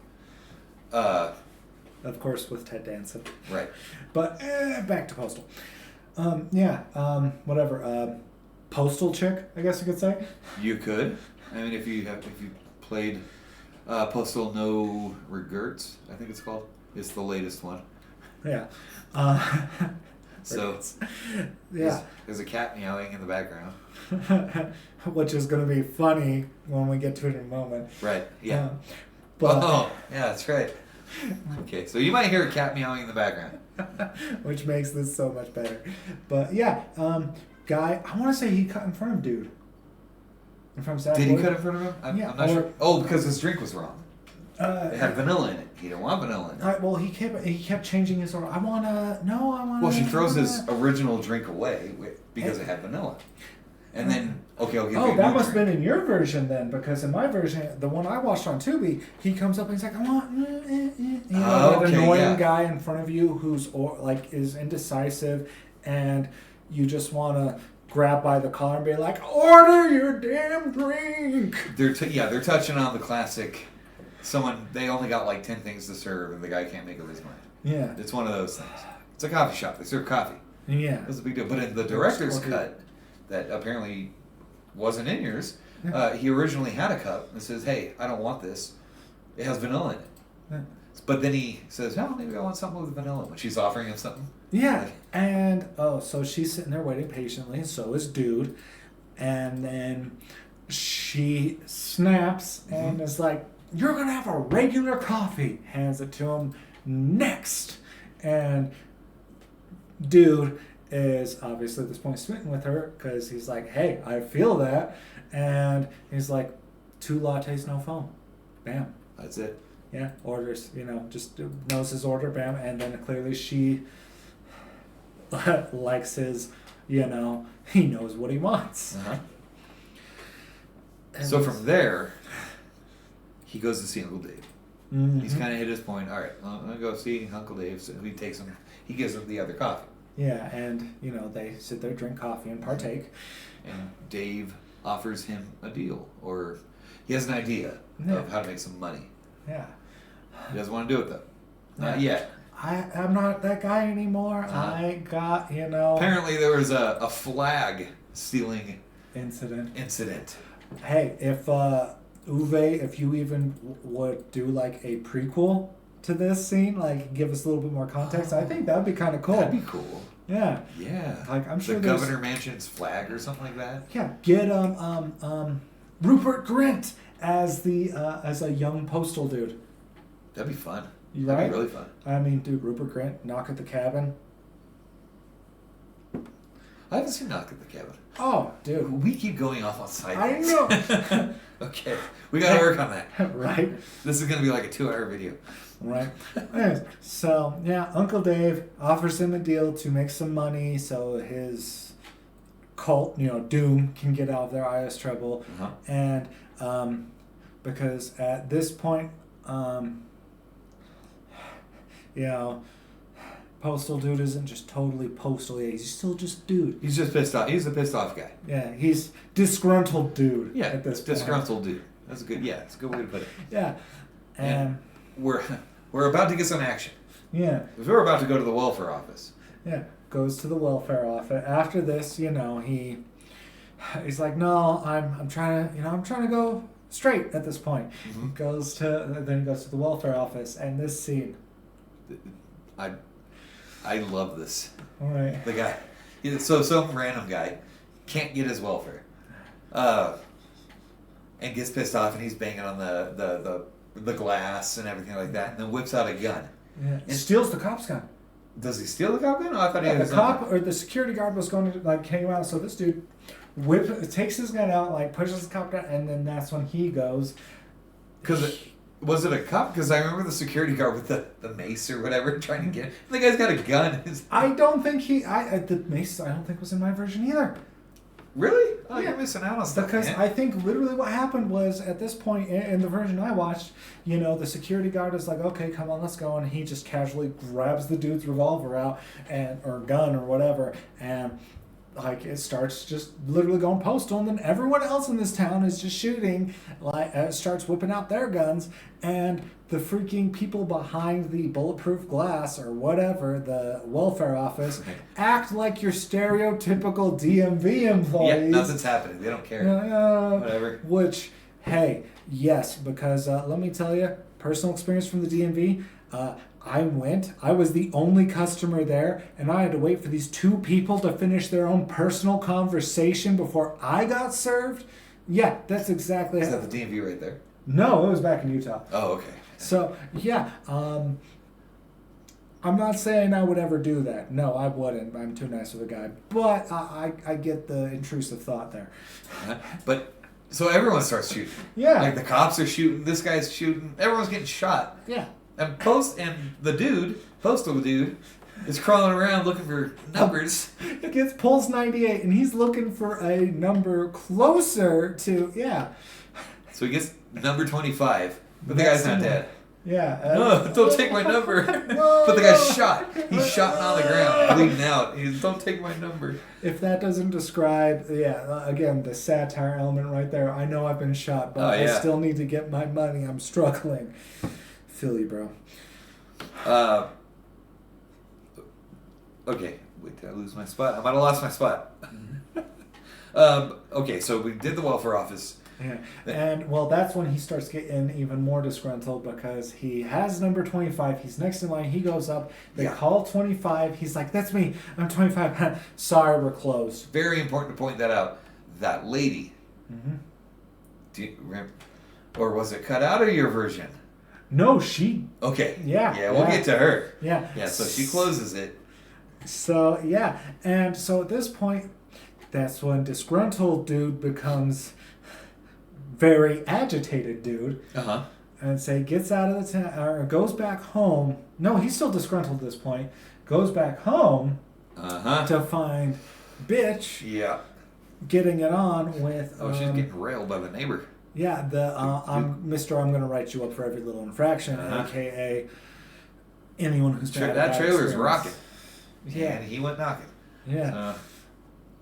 Of course, with Ted Danson. Right. But back to Postal. Whatever. Postal chick, I guess you could say. You could. I mean, if you played Postal No Regrets, I think it's called. It's the latest one. Yeah. So, yeah. There's a cat meowing in the background. Which is going to be funny when we get to it in a moment. Right, yeah. Yeah, that's right. Okay, so you might hear a cat meowing in the background. Which makes this so much better. But yeah, guy, I want to say he cut in front of dude. In front of Zach. Did he cut in front of him? I'm not sure. Oh, because his drink was wrong. It had vanilla in it. He didn't want vanilla in it. Well, he kept changing his order. I want to... Well, she throws his original drink away because it had vanilla. And then, okay, I'll give you a that new must have drink. been in your version then, because in my version, the one I watched on Tubi, he comes up and he's like, I want... that annoying guy in front of you who's is indecisive, and you just want to grab by the collar and be like, order your damn drink! They're touching on the classic they only got like 10 things to serve, and the guy can't make up his mind. Yeah. It's one of those things. It's a coffee shop. They serve coffee. Yeah. That's a big deal. But in the director's cut, that apparently wasn't in yours, he originally had a cup that says, "Hey, I don't want this. It has vanilla in it." Yeah. But then he says, "Oh, maybe I want something with vanilla." When she's offering him something. Yeah. And so she's sitting there waiting patiently, and so is dude. And then she snaps and is like, "You're gonna have a regular coffee." Hands it to him. Next. And dude is obviously at this point smitten with her because he's like, "Hey, I feel that." And he's like, 2 lattes, no foam. Bam. That's it. Yeah, orders, just knows his order, bam. And then clearly she likes his, he knows what he wants. Uh-huh. So from there, he goes to see Uncle Dave. Mm-hmm. He's kind of hit his point. All right, I'm going to go see Uncle Dave. So he takes him, he gives him the other coffee. Yeah, and, they sit there, drink coffee, and partake. And Dave offers him a deal, or he has an idea of how to make some money. Yeah. He doesn't want to do it, though. Not yet. I'm not that guy anymore. I got, Apparently there was a flag stealing incident. Hey, if Uwe, if you even would do like a prequel to this scene, like give us a little bit more context, I think that'd be kind of cool. That'd be cool. Yeah. Yeah. Like I'm sure the Governor Mansion's flag or something like that. Yeah. Get Rupert Grint as a young Postal dude. That'd be fun. Right? That'd be really fun. I mean, dude, Rupert Grint, Knock at the Cabin. I haven't seen Knock at the Cabin. Oh, dude. We keep going off on side I things. know. Okay. We gotta work on that. Right. This is gonna be like a 2-hour video. Right. Anyways, so, yeah, Uncle Dave offers him a deal to make some money so his cult, Doom, can get out of their IS trouble. Uh-huh. And because at this point, Postal dude isn't just totally postal. He's still just dude. He's just pissed off. He's a pissed off guy. Yeah, he's disgruntled dude. Yeah, at this disgruntled dude. That's a good. Yeah, it's a good way to put it. Yeah, and we're about to get some action. Yeah, we're about to go to the welfare office. Yeah, goes to the welfare office. After this, he's like, "No, I'm trying to go straight at this point." Mm-hmm. He goes to the welfare office, and this scene. I love this. All right. The guy, so some random guy can't get his welfare, and gets pissed off, and he's banging on the glass and everything like that, and then whips out a gun. Yeah. And steals the cop's gun. Does he steal the cop gun? Oh, I thought he had the cop or the security guard was going to came out. So this dude takes his gun out, pushes the cop gun, and then that's when he goes. Was it a cop? Because I remember the security guard with the mace or whatever trying to get it. The guy's got a gun. I don't think the mace I don't think was in my version either. Really? Oh, yeah. You're missing out on stuff. Because man. I think literally what happened was at this point in the version I watched, the security guard is like, "Okay, come on, let's go," and he just casually grabs the dude's revolver out or gun or whatever, and it starts just literally going postal, and then everyone else in this town is just shooting, starts whipping out their guns, and the freaking people behind the bulletproof glass or whatever, the welfare office, act like your stereotypical DMV employees. Yeah, nothing's happening. They don't care. Whatever. Which, hey, yes, because let me tell you, personal experience from the DMV, I was the only customer there, and I had to wait for these 2 people to finish their own personal conversation before I got served. Yeah, that's exactly Is that the DMV right there? No, it was back in Utah. Oh, okay. So, yeah, I'm not saying I would ever do that. No, I wouldn't. I'm too nice of a guy. But I get the intrusive thought there. But, so everyone starts shooting. Yeah. The cops are shooting, this guy's shooting, everyone's getting shot. Yeah. And the postal dude, is crawling around looking for numbers. He pulls 98, and he's looking for a number closer to, So he gets number 25, but the guy's not dead. Yeah. No, don't take my number. But the guy's shot. He's shot and on the ground, bleeding out. He's, don't take my number. If that doesn't describe, again, the satire element right there. I know I've been shot, but I still need to get my money. I'm struggling. Feel you, bro. Okay. Wait, did I lose my spot? I might have lost my spot. Okay, so we did the welfare office. Yeah. And, well, that's when he starts getting even more disgruntled because he has number 25. He's next in line. He goes up. They call 25. He's like, that's me. I'm 25. Sorry, we're closed. Very important to point that out. That lady. Mm-hmm. Do you remember? Or was it cut out of your version? No, she... Okay. Yeah. Yeah, we'll get to her. Yeah. Yeah, so she closes it. So, yeah. And so at this point, that's when disgruntled dude becomes... very agitated dude, and say gets out of the town or goes back home. No, he's still disgruntled at this point. Goes back home to find bitch. Yeah, getting it on with. She's getting railed by the neighbor. Yeah, I'm Mister. I'm going to write you up for every little infraction, aka anyone who's bad. That trailer's rocking. Yeah, and he went knocking. Yeah,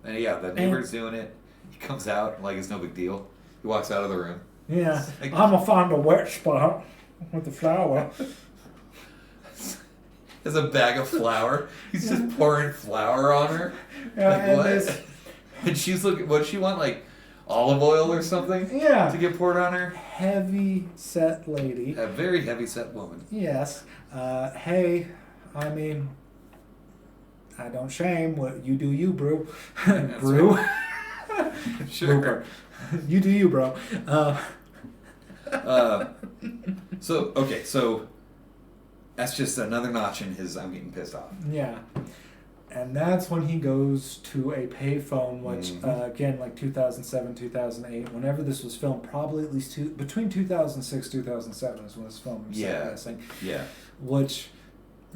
the neighbor's doing it. He comes out like it's no big deal. He walks out of the room. Yeah. I'm going to find a wet spot with the flour. There's a bag of flour. He's just pouring flour on her. Yeah, like, and what? And she's looking, what does she want? Like olive oil or something? Yeah. To get poured on her? Heavy set lady. A very heavy set woman. Yes. Hey, I mean, I don't shame what you do, you, brew. Brew? Sure. You do you, bro. So that's just another notch in his I'm getting pissed off. Yeah. And that's when he goes to a payphone, which, again, like 2007, 2008, whenever this was filmed, probably at least between 2006 2007 is when this film was guessing. Yeah. Which...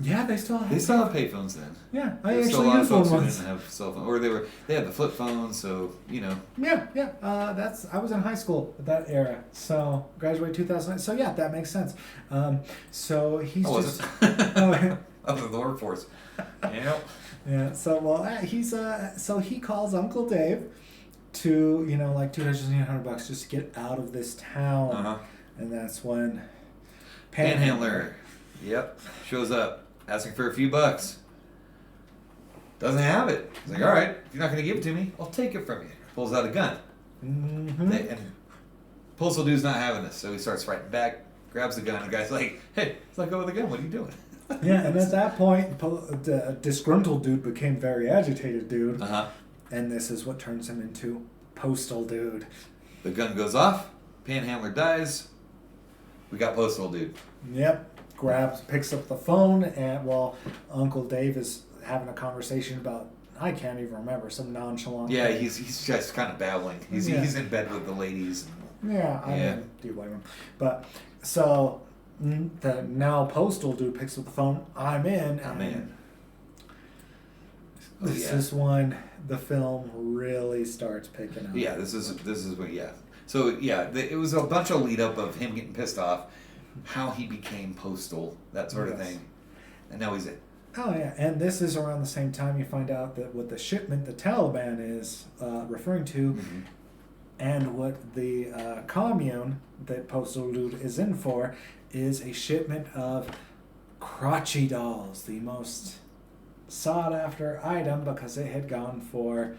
yeah, they still have payphones then. Yeah, I actually used one once. Didn't have cell phone, or they had the flip phone, so you know. Yeah. I was in high school at that era, so graduated 2009. So yeah, that makes sense. So he's just. Up in the workforce. Yeah. Yeah. So so he calls Uncle Dave to like $200 just to get out of this town, and that's when Panhandler. Yep. Shows up, asking for a few bucks. Doesn't have it. He's like, all right, if you're not going to give it to me, I'll take it from you. Pulls out a gun. Mm-hmm. And Postal dude's not having this, so he starts fighting back, grabs the gun, and the guy's like, hey, let's let go of the gun. What are you doing? Yeah, and at that point, the disgruntled dude became very agitated dude. And this is what turns him into Postal dude. The gun goes off. Panhandler dies. We got Postal dude. Yep. Picks up the phone, and while Uncle Dave is having a conversation about, I can't even remember, some nonchalant. Yeah, he's just kind of babbling. He's in bed with the ladies. Yeah, I mean, do you blame him? But so the now Postal dude picks up the phone. I'm in. This is when the film really starts picking up. Yeah, this is when So it was a bunch of lead up of him getting pissed off. How he became Postal, that sort of thing. And now he's in. Oh, yeah. And this is around the same time you find out that what the shipment the Taliban is referring to and what the commune that Postal Dude is in for is a shipment of crotchy dolls, the most sought-after item because it had gone for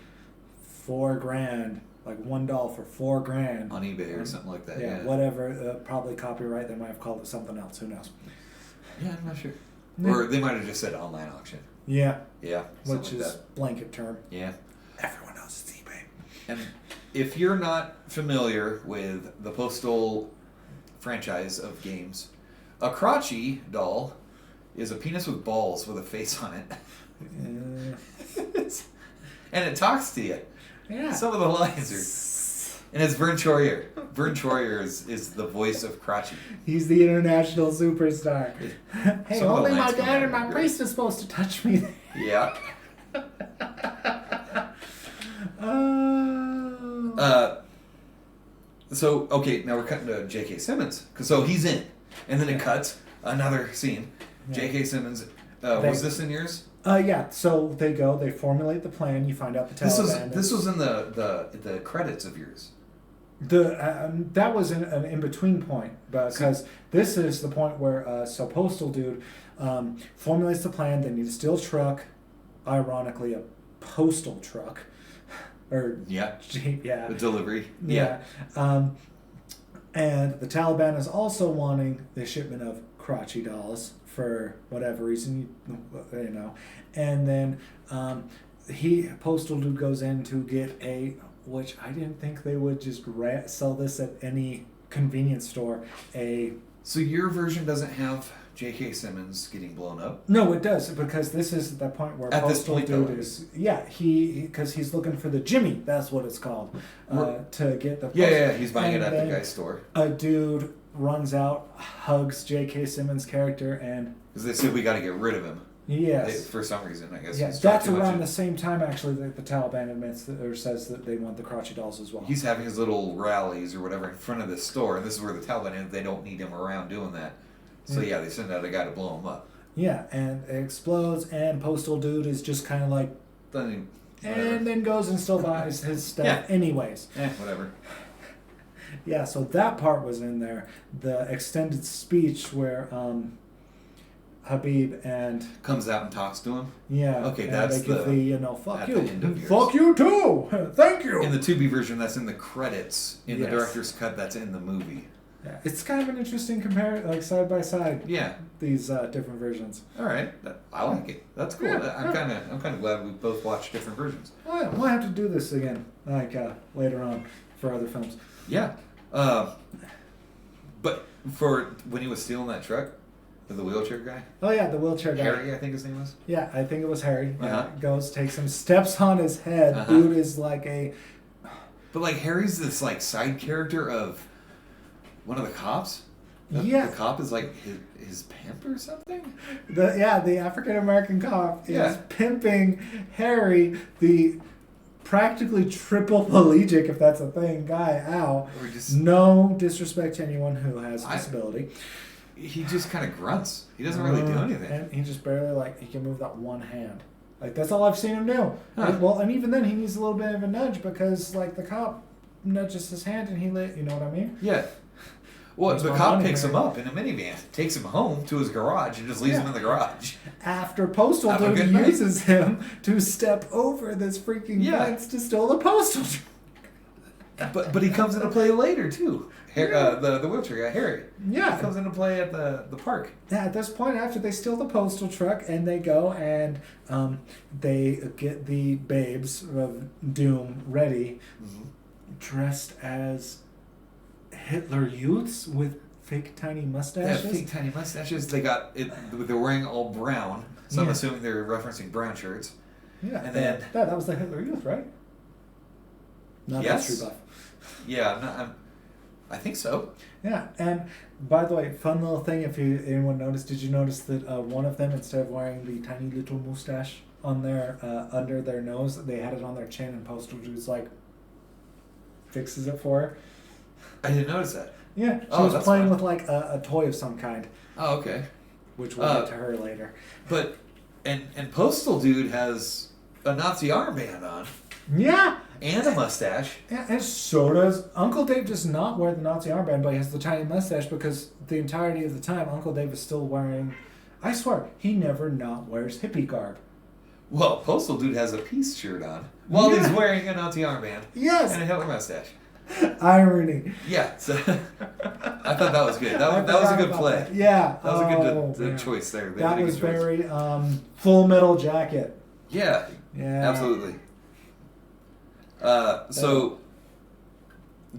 $4,000. Like one doll for $4,000 on eBay or something like that. Yeah, whatever. Probably copyright. They might have called it something else. Who knows? Yeah, I'm not sure. Yeah. Or they might have just said online auction. Yeah. Yeah. Which is blanket term. Yeah. Everyone knows it's eBay. And if you're not familiar with the Postal franchise of games, a crotchy doll is a penis with balls with a face on it. And it talks to you. Yeah. Some of the lines are... And it's Vern Troyer. Vern Troyer is the voice of Crotchy. He's the international superstar. Hey, only my dad and my priest is supposed to touch me. Yeah. So, okay, now we're cutting to J.K. Simmons. So he's in. And then it cuts another scene. Yeah. J.K. Simmons. Was this in yours? Yeah. So they formulate the plan. You find out the Taliban. This was in the credits of yours. That was an in between point because this is the point where so Postal Dude formulates the plan. They need a steel truck, ironically a postal truck, or the delivery. And the Taliban is also wanting the shipment of crotchy dolls for whatever reason, and then Postal Dude goes in to get which I didn't think they would just sell this at any convenience store. So your version doesn't have J.K. Simmons getting blown up? No, it does, because this is the point where at Postal this point, Dude is... Yeah, because he's looking for the Jimmy, that's what it's called, to get the... He's buying it at the guy's store. A dude runs out, hugs J.K. Simmons' character, and... Because they said we got to get rid of him. Yes. For some reason, I guess. Yeah, that's around the same time, actually, that the Taliban admits or says that they want the crotchy dolls as well. He's having his little rallies or whatever in front of this store, and this is where the Taliban, they don't need him around doing that. So they send out a guy to blow him up. Yeah, and it explodes, and Postal Dude is just kind of like... and then goes and still buys his stuff anyways. Whatever. Yeah, so that part was in there. The extended speech where Habib and... comes out and talks to him? Yeah. Okay, that's they give the, fuck you. Fuck you too! Thank you! In the Tubi version, that's in the credits. In the director's cut, that's in the movie. Yeah, it's kind of an interesting comparison, like side by side. Yeah, these different versions. All right, I like it. That's cool. Yeah, I'm kind of glad we both watched different versions. Well, yeah, we'll have to do this again, like later on for other films. Yeah, but for when he was stealing that truck, the wheelchair guy. Oh yeah, the wheelchair guy. Harry, I think his name was. Yeah, I think it was Harry. Goes, takes some steps on his head. Dude is like a. But like Harry's this like side character of one of the cops. The cop is like his pimp or something. The African American cop is pimping Harry, the practically triplegic, if that's a thing, guy out. No disrespect to anyone who has a disability. He just kind of grunts. He doesn't really do anything. And he just barely he can move that one hand. Like that's all I've seen him do. Well, and even then he needs a little bit of a nudge because like the cop nudges his hand and you know what I mean? Yeah. Well, the cop picks him up in a minivan, takes him home to his garage, and just leaves him in the garage. After Postal Dude uses him to step over this freaking fence to steal the postal. But he comes into play later too. The wheelchair guy, Harry. Yeah. He comes into play at the park. Yeah, at this point, after they steal the postal truck, and they go and they get the babes of Doom ready, dressed as Hitler Youths with fake tiny mustaches. Yeah, fake tiny mustaches. They're wearing all brown, so I'm assuming they're referencing brown shirts. Yeah, and then that was the Hitler Youth, right? Not history buff. Yeah, I think so. Yeah, and by the way, fun little thing. If anyone noticed, did you notice that one of them, instead of wearing the tiny little mustache on their under their nose, they had it on their chin, and Postal Dude's like fixes it for her. I didn't notice that. Yeah, she was playing with like a toy of some kind. Oh, okay. Which we'll get to her later. But and Postal Dude has a Nazi armband on. Yeah. And a mustache. Yeah, and so does Uncle Dave. Does not wear the Nazi armband, but he has the tiny mustache because the entirety of the time Uncle Dave is still wearing. I swear, he never not wears hippie garb. Well, Postal Dude has a peace shirt on while he's wearing a Nazi armband. Yes. And a Hitler mustache. Irony. Yeah, so I thought that was good. That was a good play. That. Yeah. That was a good choice there. That was very Full Metal Jacket. Yeah. Yeah. Absolutely. So,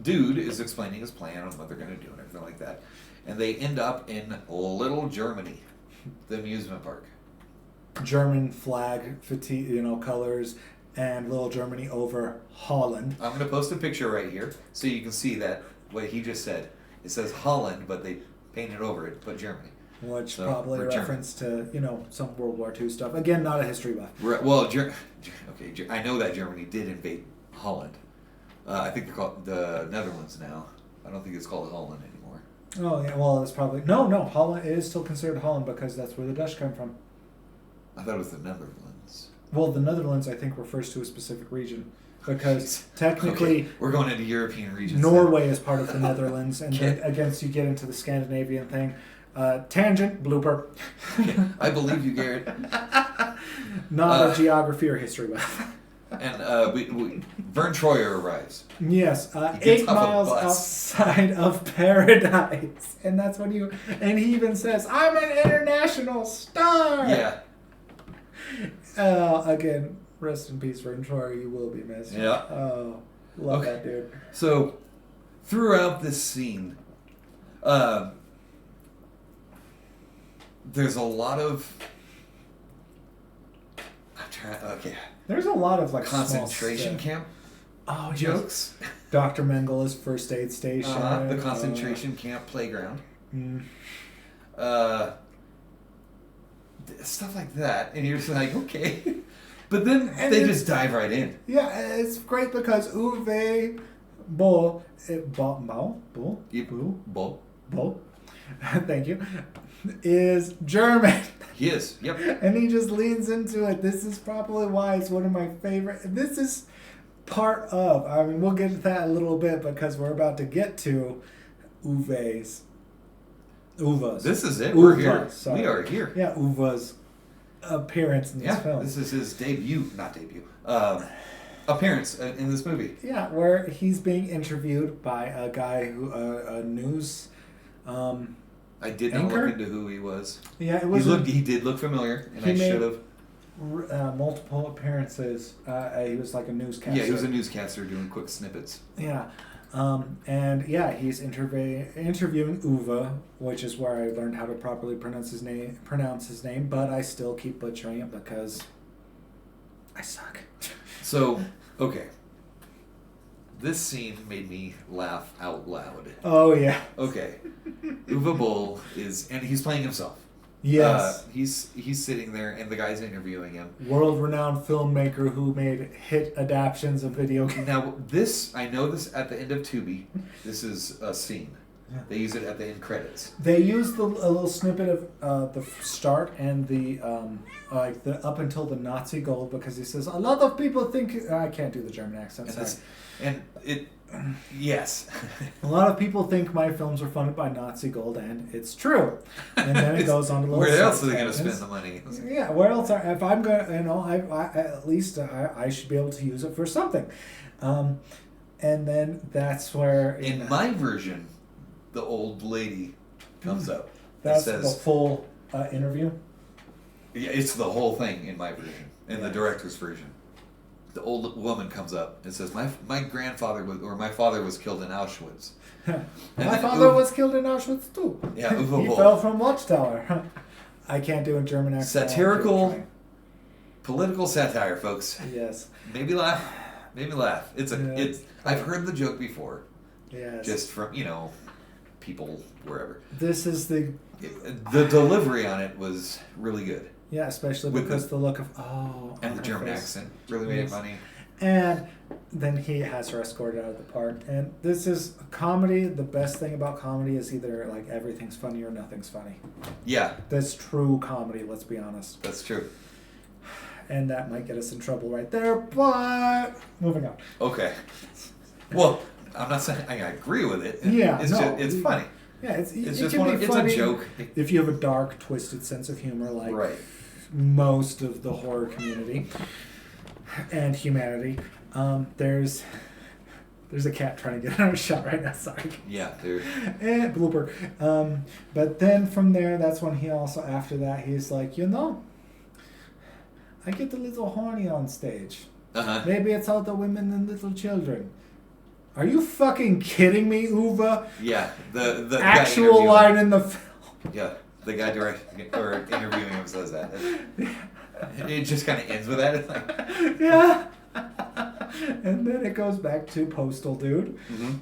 Dude is explaining his plan on what they're going to do and everything like that. And they end up in Little Germany, the amusement park. German flag, colors, and Little Germany over Holland. I'm going to post a picture right here so you can see that what he just said. It says Holland, but they painted over it, but Germany. Which probably a reference to, some World War II stuff. Again, not a history buff. Well, I know that Germany did invade Holland. I think they're called the Netherlands now. I don't think it's called Holland anymore. Oh yeah, well it's probably no. Holland is still considered Holland because that's where the Dutch come from. I thought it was the Netherlands. Well, the Netherlands I think refers to a specific region because technically okay. We're going into European regions. Norway is part of the Netherlands, and then against you get into the Scandinavian thing. Tangent blooper. I believe you, Garrett. Not a geography or history buff. And Vern Troyer arrives. Yes, 8 miles outside of paradise, and that's when and he even says, "I'm an international star." Yeah. Again, rest in peace, Vern Troyer. You will be missed. Yeah. Oh, love that dude. So, throughout this scene, there's a lot of. Okay. There's a lot of like concentration camp jokes. Yes. Dr. Mengele's first aid station. The concentration camp playground. Stuff like that, and you're just like, okay, but then they just dive right in. Yeah, it's great because Uwe Boll, Boll, thank you, is German. He is, yep. And he just leans into it. This is probably why it's one of my favorite. This is part of. I mean, we'll get to that a little bit because we're about to get to Uwe's. This is it. Uwe, we're here. sorry. We are here. Yeah, Uwe's appearance in this film. This is his appearance in this movie. Yeah, where he's being interviewed by a guy who a news. I did not look into who he was. Yeah, it was. He did look familiar, and I should have. Multiple appearances. He was like a newscaster. Yeah, he was a newscaster doing quick snippets. Yeah. And yeah, he's interviewing Uwe, which is where I learned how to properly pronounce his name. But I still keep butchering it because I suck. So, okay. This scene made me laugh out loud. Oh yeah. Okay. Uwe Boll and he's playing himself. Yes. He's sitting there, and the guy's interviewing him. World-renowned filmmaker who made hit adaptations of video games. Now, I know this at the end of Tubi. This is a scene. Yeah. They use it at the end credits. They use a little snippet of the start and the up until the Nazi gold because he says a lot of people think I can't do the German accent. Yes. A lot of people think my films are funded by Nazi gold, and it's true. And then it goes on to where else are they going to spend the money? Yeah, where else? If I'm going, at least I should be able to use it for something. And then that's where in my version, the old lady comes up. That's says, the full interview. Yeah, it's the whole thing in my version, in the director's version. The old woman comes up and says, my father was killed in Auschwitz. My father was killed in Auschwitz too. Yeah, Uwe Boll. He fell from Watchtower. I can't do a German accent. Satirical, political satire, folks. Yes. Maybe laugh. I've heard the joke before. Yes. Just from, people wherever. This is the delivery on it was really good. Yeah, especially because the look of and the German accent really made it funny. And then he has her escorted out of the park. And this is a comedy. The best thing about comedy is either like everything's funny or nothing's funny. Yeah. That's true comedy, let's be honest. That's true. And that might get us in trouble right there, but moving on. Okay. Well, I'm not saying I agree with it. Yeah, it's funny. Yeah, it's just funny. It's a joke. If you have a dark, twisted sense of humor, like most of the horror community and humanity, there's a cat trying to get another shot right now. Sorry. Yeah, dude. And blooper. But then from there, that's when he also after that he's like, I get a little horny on stage. Maybe it's all the women and little children. Are you fucking kidding me, Uwe? Yeah, the actual line in the film. Yeah, the guy interviewing him says that. It just kind of ends with that. It's like, yeah. And then it goes back to Postal dude. Mm-hmm.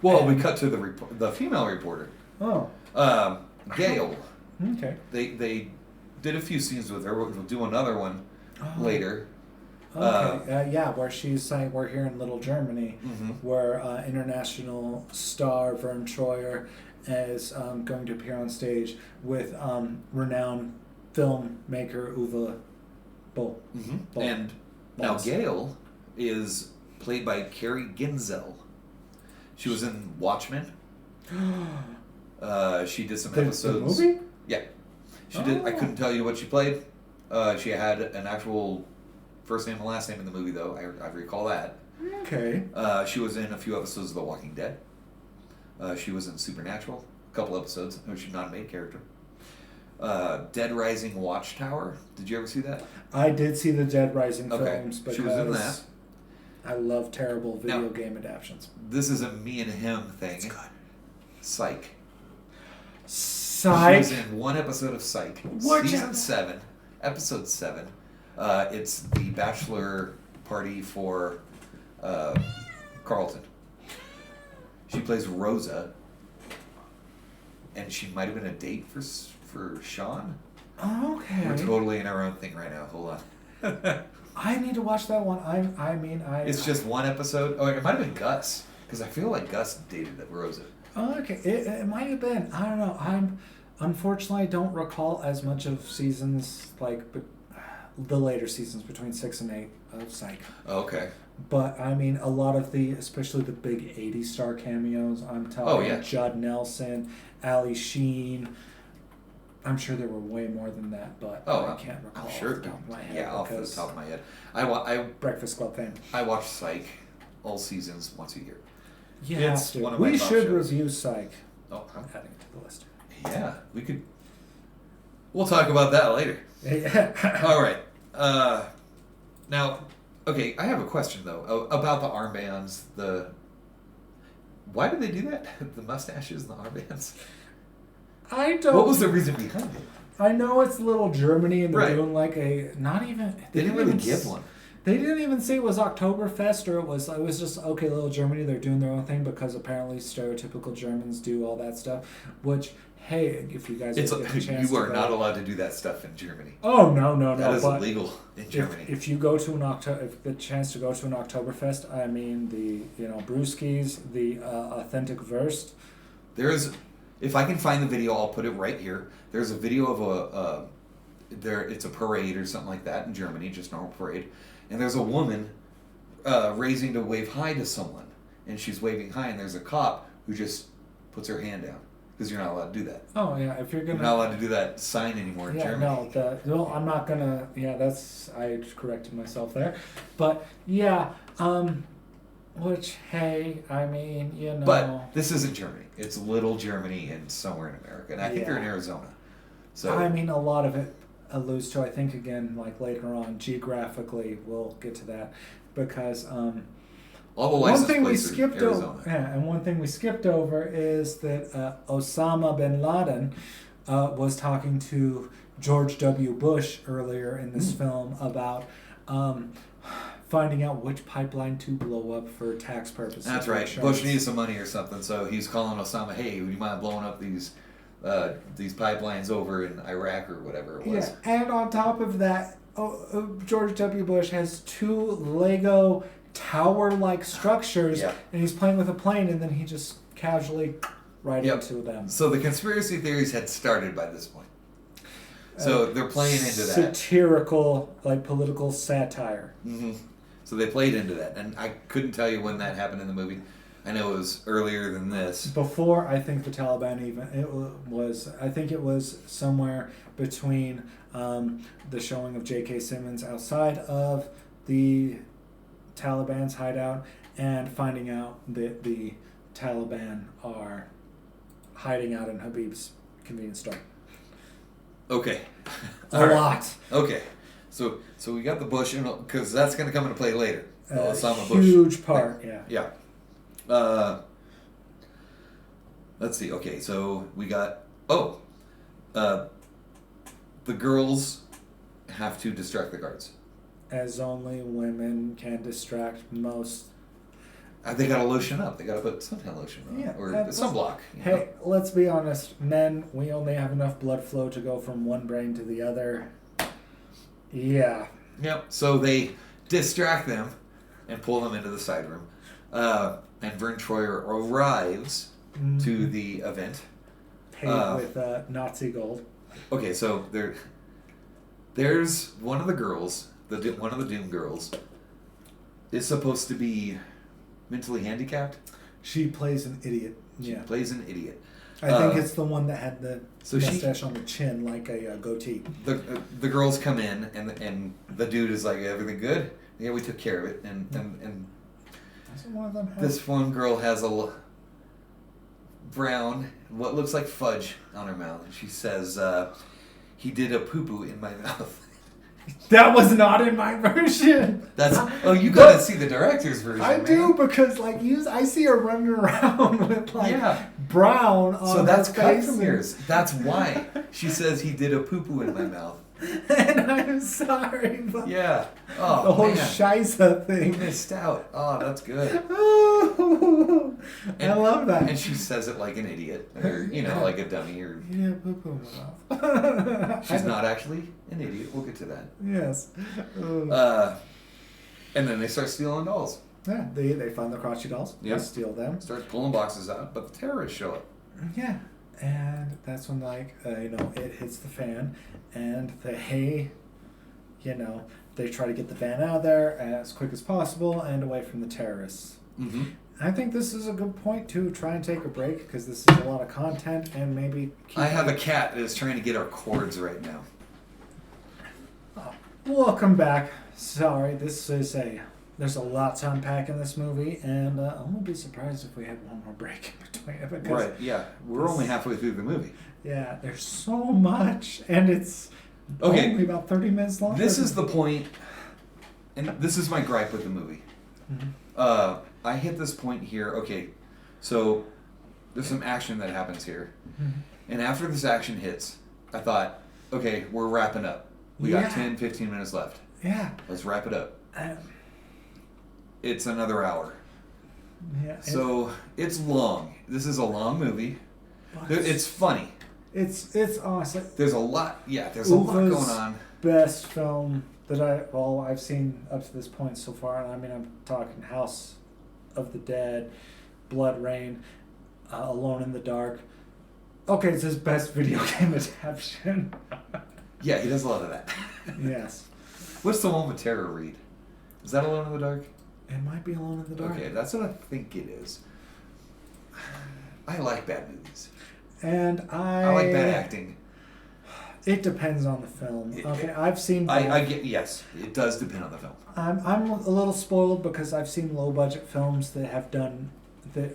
Well, we cut to the female reporter. Oh. Gail. Okay. They did a few scenes with her. We'll do another one later. Okay, yeah, where she's saying we're here in Little Germany, where international star Vern Troyer is going to appear on stage with renowned filmmaker Uwe Boll. Boll. And now Gail is played by Carrie Ginzel. She was in Watchmen. She did some episodes. The movie? Yeah. She did. I couldn't tell you what she played. She had an actual first name and last name in the movie, though. I recall that. Okay. She was in a few episodes of The Walking Dead. She was in Supernatural, a couple episodes. She's not a main character. Dead Rising Watchtower. Did you ever see that? I did see the Dead Rising films because she was in that. I love terrible video game adaptions. This is a me and him thing. It's good. Psych. Psych. She was in one episode of Psych. Season 7, episode 7. It's the bachelor party for Carlton. She plays Rosa, and she might have been a date for Sean. Okay. We're totally in our own thing right now. Hold on. I need to watch that one. I mean. It's just one episode. Oh, it might have been Gus, because I feel like Gus dated Rosa. Okay, it might have been. I don't know. Unfortunately, I don't recall as much of seasons the later seasons between 6 and 8 of Psych. Okay. But I mean, a lot of especially the big 80 star cameos. I'm talking Judd Nelson, Ali Sheen. I'm sure there were way more than that, but I can't recall off the top of my head. Yeah, off the top of my head. I Breakfast Club fame. I watch Psych all seasons once a year. Yeah, it's one of my we top should shows. Review Psych. Oh, I'm adding it to the list. Yeah, we could. We'll talk about that later. All right. Now, okay, I have a question though about the armbands. Why did they do that? The mustaches and the armbands. I don't. What was the reason behind it? I know it's Little Germany, and they're doing like a not even. They didn't really give one. They didn't even say it was Oktoberfest or it was just okay. Little Germany, they're doing their own thing because apparently stereotypical Germans do all that stuff. Which, hey, if you guys get the chance, you are not allowed to do that stuff in Germany. Oh no! That is illegal in Germany. If you go to if the chance to go to an Oktoberfest, I mean the brewskis, the authentic Wurst. If I can find the video, I'll put it right here. There's a video of it's a parade or something like that in Germany, just normal parade, and there's a woman raising to wave hi to someone, and she's waving hi, and there's a cop who just puts her hand down because you're not allowed to do that. Oh yeah, if you're not allowed to do that sign anymore in Germany. No, I'm not gonna. Yeah, I corrected myself there, but yeah. Which, hey, I mean, But this isn't Germany. It's Little Germany and somewhere in America. And I think they're in Arizona. So I mean, a lot of it alludes to, I think, again, like later on, geographically, we'll get to that. Because all the license plates are Arizona. And one thing we skipped over is that Osama bin Laden was talking to George W. Bush earlier in this film about finding out which pipeline to blow up for tax purposes. That's right. Bush needs some money or something, so he's calling Osama, hey, would you mind blowing up these pipelines over in Iraq or whatever it was? Yeah, and on top of that, George W. Bush has 2 Lego tower-like structures, and he's playing with a plane, and then he just casually into them. So the conspiracy theories had started by this point. So they're playing into that. Satirical, political satire. Mm-hmm. So they played into that, and I couldn't tell you when that happened in the movie. I know it was earlier than this. Before, I think the Taliban I think it was somewhere between the showing of J.K. Simmons outside of the Taliban's hideout and finding out that the Taliban are hiding out in Habib's convenience store. Okay. A lot. Okay. So we got the Bush, because that's going to come into play later. The Osama Bush. Huge part, yeah. Let's see. Okay, so we got... the girls have to distract the guards. As only women can distract most. They got to lotion up. They got to put suntan lotion on. Yeah, or sunblock. Hey, let's be honest. Men, we only have enough blood flow to go from one brain to the other. Yeah. Yep. So they distract them, and pull them into the side room. And Vern Troyer arrives to the event. Paid with Nazi gold. Okay, so there's one of the girls, one of the Doom girls, is supposed to be mentally handicapped. She plays an idiot. She plays an idiot. I think it's the one that had the mustache on the chin like a goatee. The girls come in and the dude is like, everything good? Yeah, we took care of it. And one of them this one girl has a brown, what looks like fudge on her mouth. And she says, he did a poo-poo in my mouth. That was not in my version. You gotta see the director's version. I do, because I see her running around with brown on so that's her cut face. from yours. That's why she says he did a poo-poo in my mouth. And I'm sorry, but yeah. Oh, the whole man. Scheisse thing. You missed out. Oh, that's good. I love that. And she says it like an idiot, or like a dummy, or yeah, poo-poo mouth. She's not actually an idiot. We'll get to that. Yes. And then they start stealing dolls. Yeah, they find the crotchy dolls. Yep. They steal them. Start pulling boxes out, but the terrorists show up. Yeah, and that's when it hits the fan, and they try to get the van out of there as quick as possible and away from the terrorists. Mm-hmm. I think this is a good point to try and take a break, because this is a lot of content, and maybe I have a cat that is trying to get our cords right now. Oh, welcome back. Sorry, there's a lot to unpack in this movie, and I won't be surprised if we had one more break in between. Right, yeah. We're only halfway through the movie. Yeah, there's so much, and it's only about 30 minutes long. This is the point, and this is my gripe with the movie. Mm-hmm. I hit this point here. Okay, so there's some action that happens here. Mm-hmm. And after this action hits, I thought, okay, we're wrapping up. We got 10, 15 minutes left. Yeah. Let's wrap it up. It's another hour. Yeah. So it's long. This is a long movie. It's funny. It's awesome. There's a lot. Yeah, there's a lot going on. Best film that I've seen up to this point so far, and I'm talking House of the Dead, Blood Rain, Alone in the Dark. Okay, it's his best video game adaptation. Yeah, he does a lot of that. Yes. What's the one with Tara Reid? Is that Alone in the Dark? It might be Alone in the Dark. Okay, that's what I think it is. I like bad movies. And I like bad acting. It depends on the film. I've seen both. I get, yes, it does depend on the film. I'm a little spoiled because I've seen low budget films that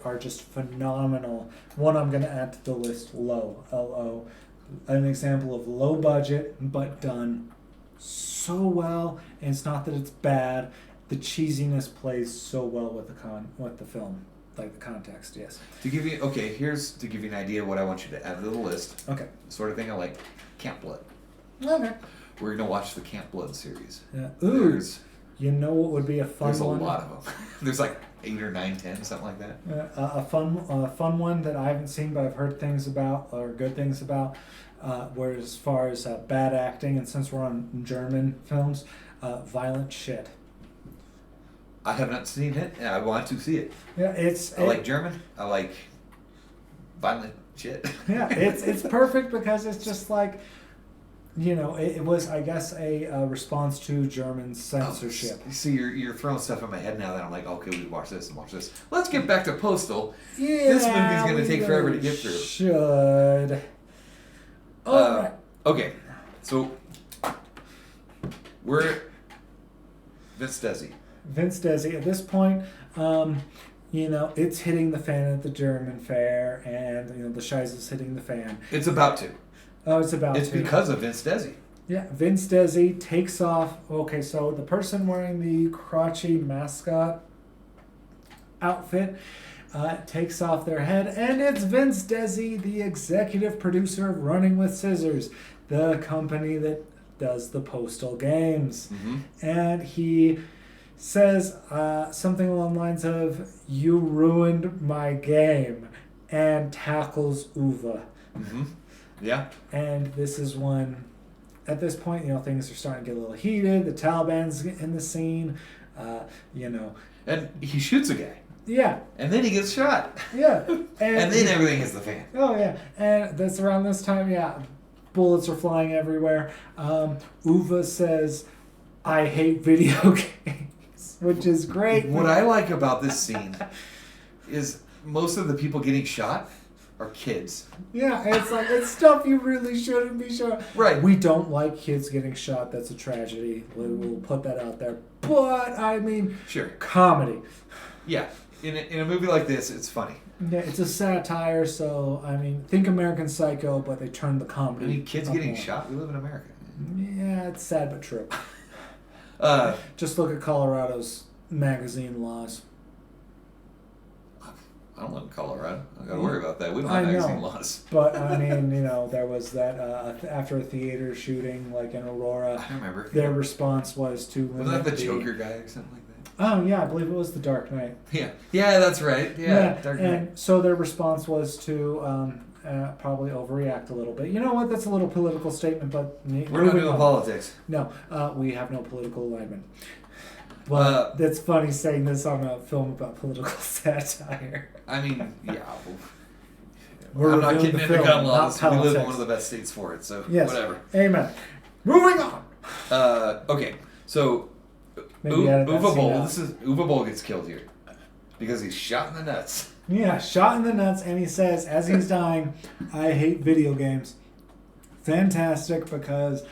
are just phenomenal. One I'm going to add to the list, L-O. An example of low budget but done so well, and it's not that it's bad. The cheesiness plays so well with the film, like the context. Yes. To give you an idea of what I want you to add to the list. Okay. The sort of thing I like. Camp Blood. Okay. We're gonna watch the Camp Blood series. Yeah. Ooh. You know what would be a fun one? There's a lot of them. There's like 8 or 9, 10, something like that. A fun one that I haven't seen but I've heard things about, or good things about. Where as far as bad acting, and since we're on German films, Violent Shit. I have not seen it, and I want to see it. Yeah, I like German. I like violent shit. Yeah, it's perfect because it's just like, it was, I guess, a response to German censorship. See, you're throwing stuff in my head now that I'm like, okay, we watch this and watch this. Let's get back to Postal. Yeah, this movie's going to take forever to get through. Should. All right. Okay, so we're Vince Desi. At this point, it's hitting the fan at the German fair, and the Scheisse is hitting the fan. It's about to. Oh, it's about to. It's because of Vince Desi. Yeah, Vince Desi takes off. Okay, so the person wearing the crotchy mascot outfit takes off their head, and it's Vince Desi, the executive producer of Running with Scissors, the company that does the Postal games. Mm-hmm. And he says something along the lines of, "You ruined my game," and tackles Uwe. Mm-hmm. Yeah. And this is when at this point, things are starting to get a little heated. The Taliban's in the scene, And he shoots a guy. Yeah. And then he gets shot. Yeah. And then everything hits the fan. Oh, yeah. And that's around this time, bullets are flying everywhere. Uwe says, I hate video games, which is great. What I like about this scene is most of the people getting shot are kids. Yeah, it's stuff you really shouldn't be shot. Right. We don't like kids getting shot. That's a tragedy. We'll put that out there. But, sure, comedy. Yeah. In a movie like this, it's funny. Yeah, it's a satire, so, think American Psycho, but they turned the comedy. Kids getting shot? We live in America. Yeah, it's sad but true. Just look at Colorado's magazine laws. I don't live in Colorado. I got to worry about that. We don't have magazine laws. But, there was that, after a theater shooting, like in Aurora. I remember. Their response was to limit Wasn't that the Joker guy or something like that? Oh, yeah, I believe it was The Dark Knight. Yeah. Yeah, that's right. Yeah, Dark Knight. And so their response was to probably overreact a little bit. You know what? That's a little political statement, but... We're not doing politics. No, we have no political alignment. But that's funny saying this on a film about political satire. Yeah. I'm not getting into gun laws. We live in one of the best states for it, so whatever. Amen. Moving on. Okay, so Uwe Boll gets killed here because he's shot in the nuts. Yeah, shot in the nuts, and he says, as he's dying, I hate video games. Fantastic, because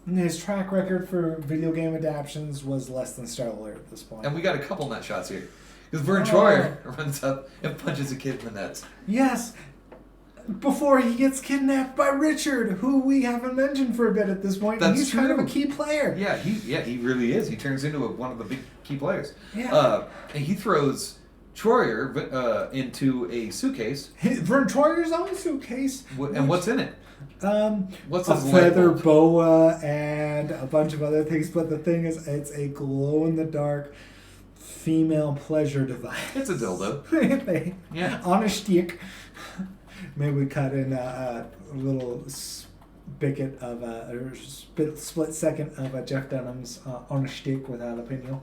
his track record for video game adaptions was less than stellar at this point. And we got a couple nut shots here. Because Vern Troyer runs up and punches a kid in the nuts. Yes, before he gets kidnapped by Richard, who we haven't mentioned for a bit at this point. That's he's true. Kind of a key player. Yeah, he really is. He turns into one of the big key players. Yeah. And he throws Troyer into a suitcase. Vern Troyer's own suitcase. And what's in it? What's a feather boa and a bunch of other things. But the thing is, it's a glow-in-the-dark female pleasure device. It's a dildo. Yeah. On a stick. Maybe we cut in a little spigot of split second of Jeff Dunham's On a Stick with jalapeno.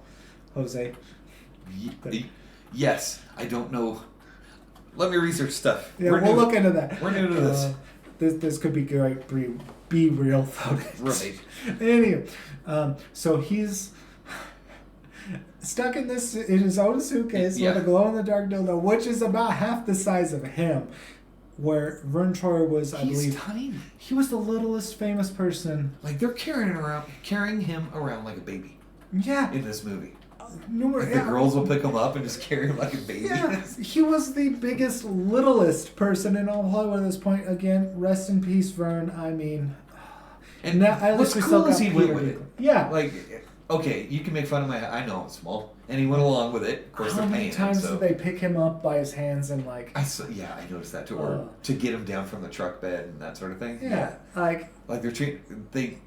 Jose. Yes. I don't know. Let me research stuff. Yeah, we'll look into that. We're new to this. This could be great be real footage. Right. Anyway, so he's stuck in his own suitcase with a glow-in-the-dark dildo, which is about half the size of him. Where Vern Troyer was, I believe, tiny. He was the littlest famous person. Like they're carrying him around like a baby. Yeah. In this movie. The girls will pick him up and just carry him like a baby. Yeah, he was the biggest, littlest person in all Hollywood at this point. Again, rest in peace, Vern. And now, what's cool is he went with it. Yeah. Okay, you can make fun of I know I'm small. And he went along with it. Of course, How many times did they pick him up by his hands and I noticed that too. Or to get him down from the truck bed and that sort of thing. Yeah. They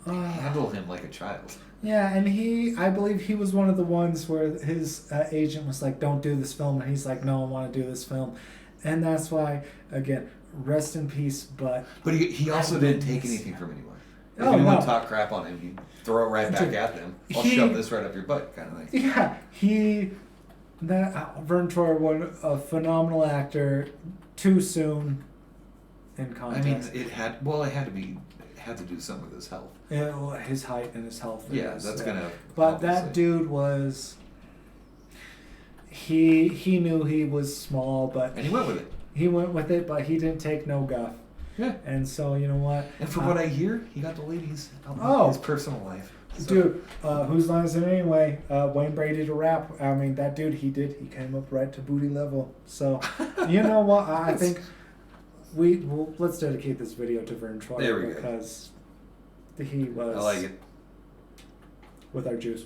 handle him like a child. Yeah, and I believe he was one of the ones where his agent was like, don't do this film. And he's like, no, I want to do this film. And that's why, again, rest in peace, but... But he also didn't take anything from anyone. If anyone talked crap on him, he'd throw it right back at them. I'll shove this right up your butt, kind of thing. Yeah, Vern Troyer was a phenomenal actor. Too soon in context. It had to do something with his health. Yeah, well, his height and his health. Yeah, that's gonna. But that dude was. He knew he was small, but and he went with it. He went with it, but he didn't take no guff. Yeah. And so you know what? And from what I hear, he got the ladies out his personal life. So. Dude, whose line is it anyway? Wayne Brady to rap. That dude, he came up right to booty level. So, you know what? I think let's dedicate this video to Vern Troyer. There we go. Because he was. I like it. With our juice.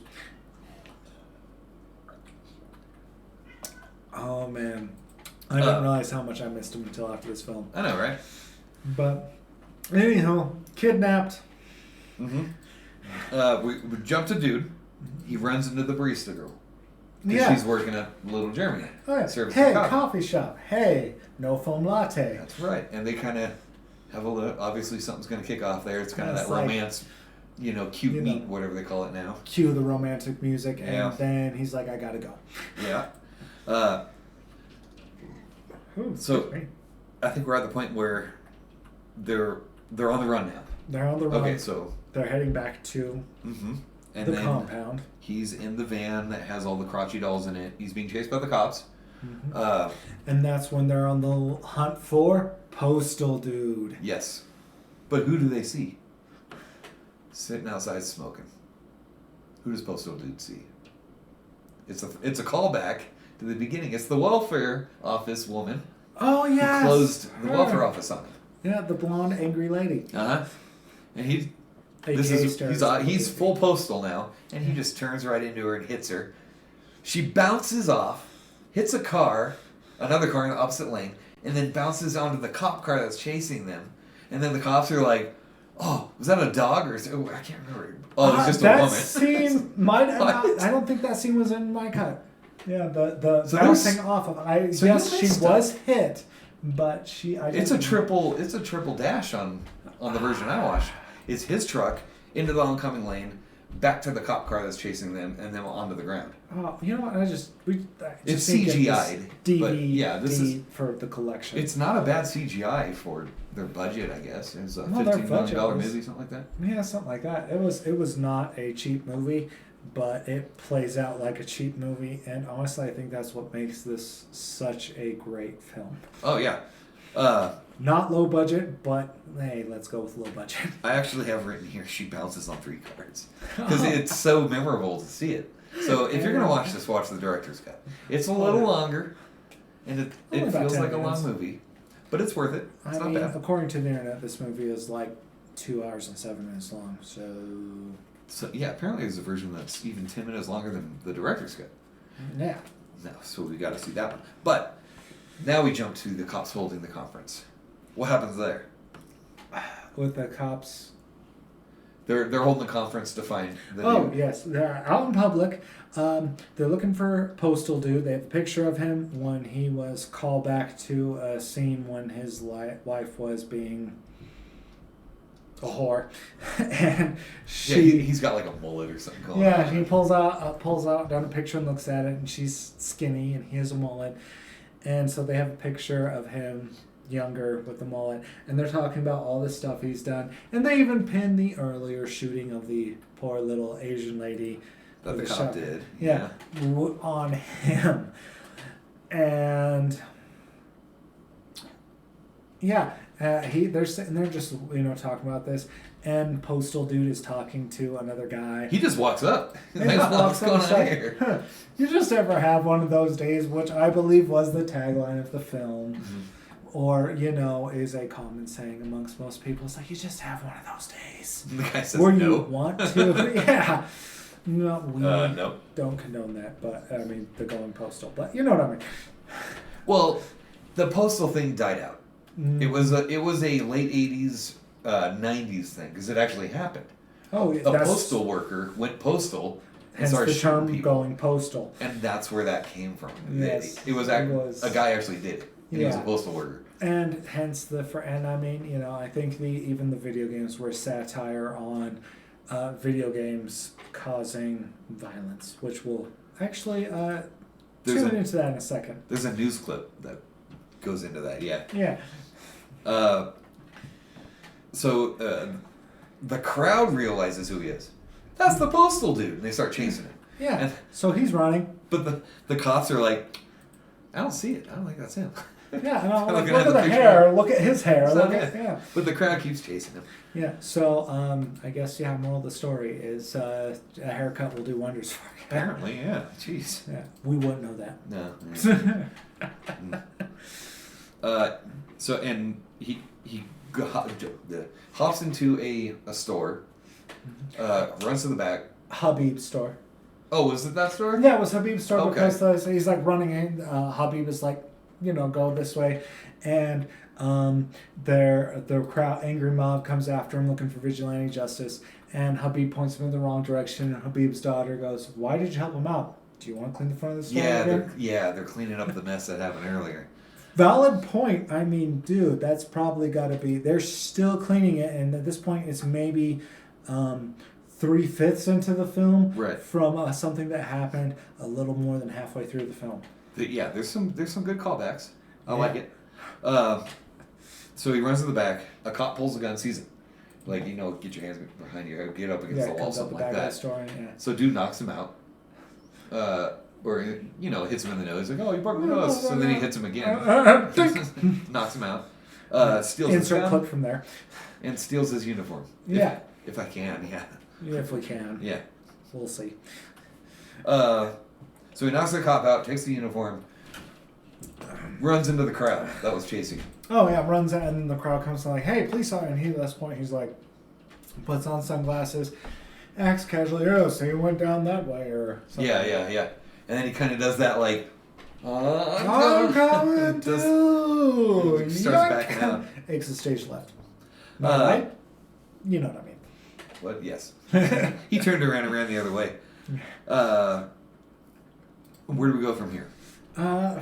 Oh man, I didn't realize how much I missed him until after this film. I know, right? But anyhow, kidnapped. Mm-hmm. We jump to dude. He runs into the barista girl. Yeah. She's working at Little Germany. Oh, yeah. Serves hey, coffee. Coffee shop. Hey, no foam latte. That's right. And they kind of have a look. Obviously, something's going to kick off there. It's kind of that like, romance, cute meat, whatever they call it now. Cue the romantic music, Yeah. and then he's like, I gotta go. Yeah. So, I think we're at the point where they're on the run now. They're on the run. Okay, so they're heading back to and the then compound. He's in the van that has all the crotchy dolls in it. He's being chased by the cops. And that's when they're on the hunt for Postal Dude. Yes. But who do they see? Sitting outside smoking. Who does Postal Dude see? It's a callback to the beginning. It's the welfare office woman. Oh, yeah. Who closed the welfare office on him. Yeah, the blonde, angry lady. And he's full Postal now, and he just turns right into her and hits her. She bounces off, hits another car in the opposite lane, and then bounces onto the cop car that's chasing them. And then the cops are like, "Oh, was that a dog or I can't remember." Oh, it's just a woman. Scene I don't think that scene was in my cut. Yeah, the bouncing off of she was hit, but it's a triple dash on the version I watched. It's his truck into the oncoming lane, back to the cop car that's chasing them, and then onto the ground. Oh, you know what? It's CGI'd. DVD this is for the collection. It's not a bad CGI for their budget, I guess. It was a $15 million movie, something like that. Yeah, something like that. It was not a cheap movie, but it plays out like a cheap movie, and honestly, I think that's what makes this such a great film. Oh yeah. Not low budget, but hey, let's go with low budget. I actually have written here she bounces on 3 cards because it's so memorable to see it. So if you're gonna watch this, watch the director's cut. It's a little longer, and it feels like a long movie, but it's worth it. It's not bad. According to the internet, this movie is like 2 hours and 7 minutes long. So yeah, apparently there's a version that's even 10 minutes longer than the director's cut. Yeah. No, so we got to see that one. But now we jump to the cops holding the conference. What happens there? With the cops. They're holding the conference to find the dude. Yes, they're out in public. They're looking for Postal Dude. They have a picture of him when he was called back to a scene when his wife was being a whore, and he's got like a mullet or something going on. Yeah, he pulls out down a picture and looks at it, and she's skinny and he has a mullet, and so they have a picture of him younger with the mullet, and they're talking about all the stuff he's done, and they even pin the earlier shooting of the poor little Asian lady that the cop did. Yeah, on him, and yeah. They're sitting there just talking about this, and Postal Dude is talking to another guy. He just walks up. What's going on here? Huh, you just ever have one of those days, which I believe was the tagline of the film, or is a common saying amongst most people. It's like you just have one of those days. The guy says where no. You want to, yeah. No, we no. Don't condone that, but I mean the going postal. But you know what I mean. Well, the postal thing died out. It was a late 80s, 90s thing because it actually happened. Oh, a postal worker went postal and started the term shooting people. Going postal. And that's where that came from. Yes, it was a guy actually did it. And he was a postal worker. And hence and I mean, I think even the video games were satire on video games causing violence, which we'll actually tune into that in a second. There's a news clip that goes into that, yeah. Yeah. So the crowd realizes who he is. That's the postal dude, and they start chasing him. Yeah. And, so he's running. But the cops are like, I don't see it. I don't think that's him. Yeah, and I'm like, look at the hair. Look at his hair. But the crowd keeps chasing him. Yeah. So I guess moral of the story is a haircut will do wonders for you. Apparently, yeah. Jeez. Yeah. We wouldn't know that. No. So and he hops into a store, runs to the back. Habib's store. Oh, was it that store? Yeah, it was Habib's store because he's like running in. Habib is like, go this way, and the crowd, angry mob comes after him looking for vigilante justice, and Habib points him in the wrong direction, and Habib's daughter goes, "Why did you help him out? Do you want to clean the front of the store again?" They're cleaning up the mess that happened earlier. Valid point. I mean, dude, that's probably got to be. They're still cleaning it, and at this point, it's maybe 3/5 into the film, right, from something that happened a little more than halfway through the film. Yeah, there's some good callbacks. I like it. So he runs to the back. A cop pulls a gun, sees it. Like, get your hands behind your head, get up against the wall, something like that. So dude knocks him out. Or, hits him in the nose. Like, oh, you broke my nose. So then he hits him again. Knocks him out. Steals his gun. Insert clip from there. And steals his uniform. Yeah. If I can, yeah. Yeah, if we can. Yeah. We'll see. So he knocks the cop out, takes the uniform, runs into the crowd that was chasing him. Oh, yeah, runs out, and the crowd comes like, hey, police officer. And at this point, he's like, puts on sunglasses, acts casually, oh, so you went down that way, or something. Yeah. And then he kind of does that, like, I'm coming too. Starts backing out. Exit stage left. Right? You know what I mean. What? Yes. He turned around and ran the other way. Where do we go from here?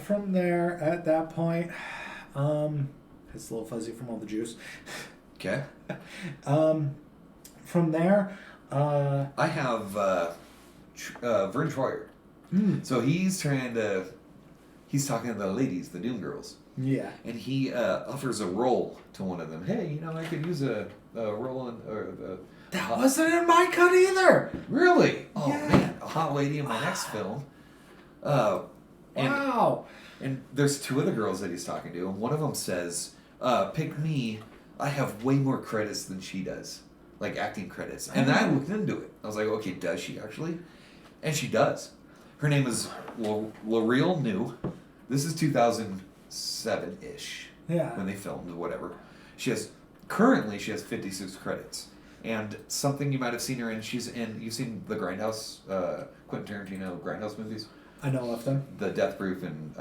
From there, at that point, it's a little fuzzy from all the juice. Okay. From there, I have Vern Troyer. So he's talking to the ladies, the Doom Girls. Yeah. And he offers a role to one of them. Hey, I could use a role in... That wasn't in my cut either! Really? Oh, yeah. Man. A hot lady in my next film. Wow. And there's two other girls that he's talking to, and one of them says, pick me. I have way more credits than she does. Like acting credits. And then I looked into it. I was like, okay, does she actually? And she does. Her name is L'Oreal New. This is 2007-ish. Yeah. When they filmed or whatever. Currently she has 56 credits. And something you might have seen her in, you've seen the Grindhouse, Quentin Tarantino Grindhouse movies? I know of them. The Death Proof and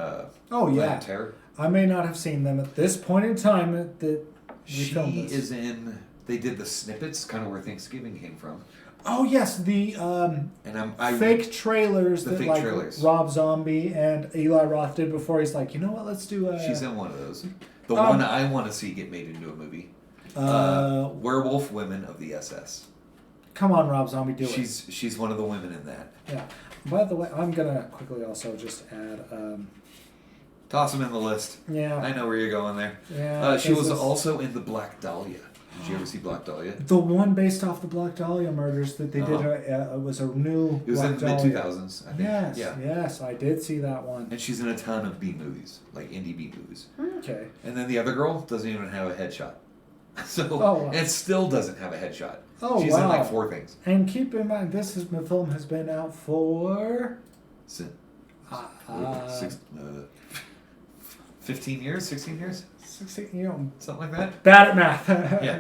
Terror. I may not have seen them at this point in time that we filmed this. She is in, they did the snippets, kind of where Thanksgiving came from. Oh yes, the fake trailers that Rob Zombie and Eli Roth did before. He's like, you know what? Let's do. She's in one of those. The one I want to see get made into a movie. Werewolf Women of the SS. Come on, Rob Zombie, do it. She's one of the women in that. Yeah. By the way, I'm gonna quickly also just add. Toss them in the list. Yeah. I know where you're going there. Yeah. She was also in the Black Dahlia. Did you ever see Black Dahlia? The one based off the Black Dahlia murders that they did was a new. It was Black in the mid-2000s, I think. Yes, I did see that one. And she's in a ton of B movies, like indie B movies. Okay. And then the other girl doesn't even have a headshot. So wow. And it still doesn't have a headshot. She's in like 4 things. And keep in mind, the film has been out for 15 years, 16 years, 16, something like that. Bad at math. Yeah.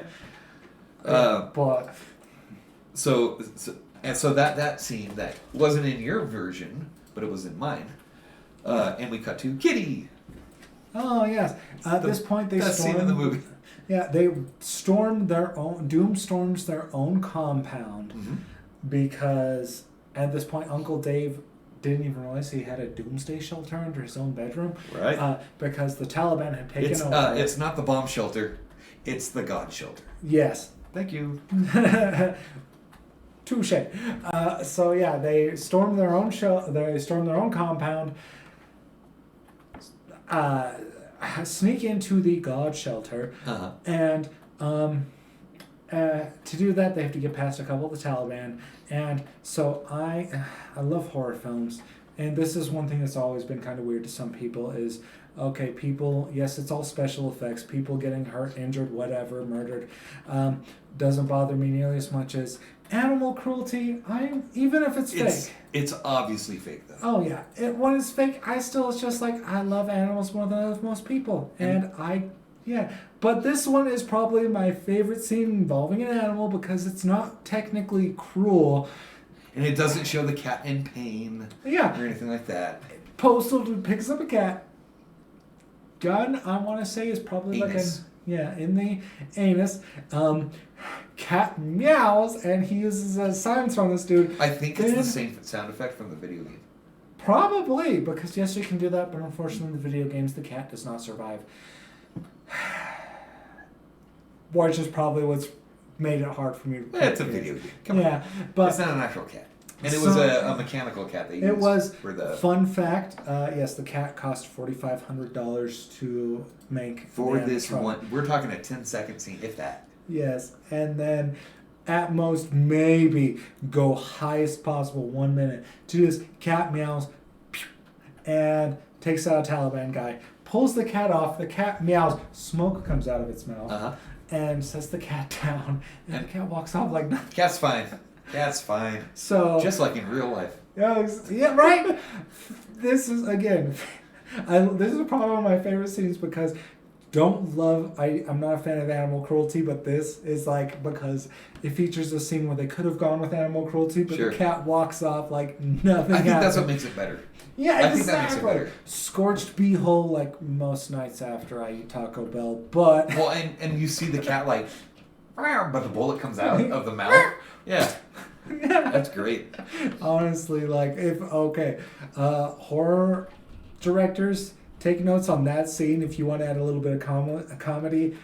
But so that scene that wasn't in your version, but it was in mine. And we cut to Kitty. Oh yes. At this point, they best scene in the movie. Yeah, they stormed their own. Doom storms their own compound because at this point, Uncle Dave didn't even realize he had a doomsday shelter under his own bedroom. Right. Because the Taliban had taken over. It's not the bomb shelter; it's the God shelter. Yes. Thank you. Touche. So yeah, they stormed their own They stormed their own compound. Sneak into the God shelter, and to do that, they have to get past a couple of the Taliban. And so I love horror films, and this is one thing that's always been kind of weird to some people is, okay, people, yes, it's all special effects, people getting hurt, injured, whatever, murdered, doesn't bother me nearly as much as animal cruelty. Even if it's fake. It's obviously fake, though. Oh, yeah. When it's fake, it's just like, I love animals more than I love most people. But this one is probably my favorite scene involving an animal because it's not technically cruel. And it doesn't show the cat in pain. Yeah. Or anything like that. Postal picks up a cat. Gun, I want to say, is probably anus. In the anus. Cat meows, and he uses a silence from this dude. I think it's the same sound effect from the video game. Probably, because yes, you can do that, but unfortunately in the video games, the cat does not survive. Which is probably what's made it hard for me to It's a video game. Come on. But it's not an actual cat. And it was a mechanical cat they used. It was, for the fun fact, yes, the cat cost $4,500 to make. For this one, we're talking a 10-second scene, if that. Yes, and then at most maybe go highest possible 1 minute to this cat meows and takes out a Taliban guy, pulls the cat off, the cat meows, smoke comes out of its mouth, and sets the cat down, and the cat walks off like nothing. Cat's fine. Cat's fine. So just like in real life. Yeah, right? This is, again, this is probably one of my favorite scenes because I'm not a fan of animal cruelty, but this is like, because it features a scene where they could have gone with animal cruelty, but the cat walks off like nothing. I think that's what makes it better. Yeah, I think that makes it better. Scorched beehole like most nights after I eat Taco Bell, but well, and you see the cat like, but the bullet comes out of the mouth. Yeah. That's great. Honestly, like horror directors, take notes on that scene if you want to add a little bit of comedy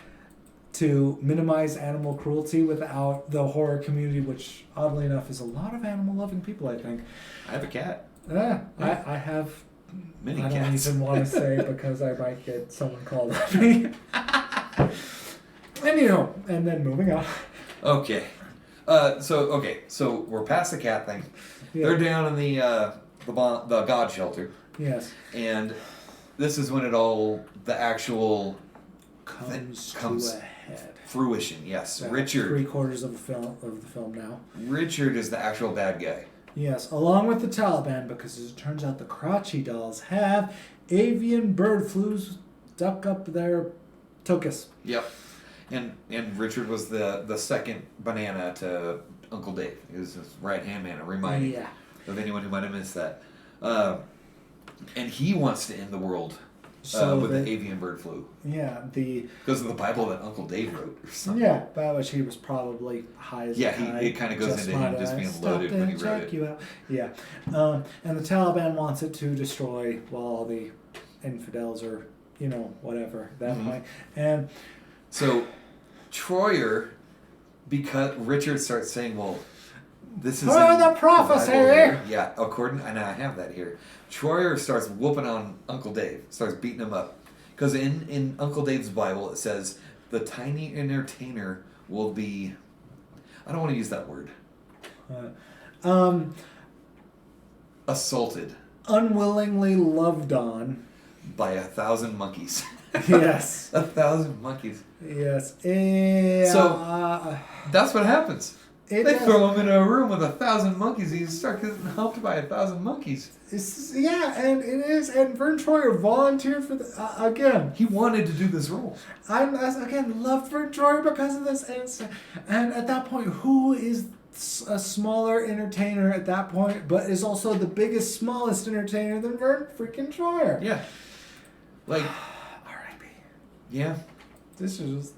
to minimize animal cruelty without the horror community, which oddly enough is a lot of animal-loving people, I think. I have a cat. Yeah. I have many cats. I don't even want to say because I might get someone called at me. And then moving on. Okay. So we're past the cat thing. Yeah. They're down in the God shelter. Yes. And this is when the actual comes to a head. Fruition. Yes. Richard. 3/4 of the film now. Richard is the actual bad guy. Yes, along with the Taliban, because as it turns out the crotchy dolls have avian bird flus stuck up their tuchus. Yep. And Richard was the second banana to Uncle Dave. He was his right-hand man, a reminder of anyone who might have missed that. And he wants to end the world with the avian bird flu. Yeah, because of the Bible that Uncle Dave wrote or something. Yeah, by which he was probably high as it kind of goes into him just being loaded when he wrote it. You out. Yeah. And the Taliban wants it to destroy all the infidels or, whatever, that point. And so Troyer, because Richard starts saying, well, this is the prophecy. Yeah, and I have that here. Troyer starts whooping on Uncle Dave, starts beating him up. Because in Uncle Dave's Bible it says, the tiny entertainer will be, I don't want to use that word. Assaulted. Unwillingly loved on. By 1,000 monkeys. Yes. 1,000 monkeys. Yes. So that's what happens. They throw him in a room with 1,000 monkeys. He starts getting helped by 1,000 monkeys. And it is. And Vern Troyer volunteered for again. He wanted to do this role. I love Vern Troyer because of this. And at that point, who is a smaller entertainer at that point, but is also the biggest, smallest entertainer than Vern freaking Troyer? Yeah. Like, R.I.P. Yeah. This is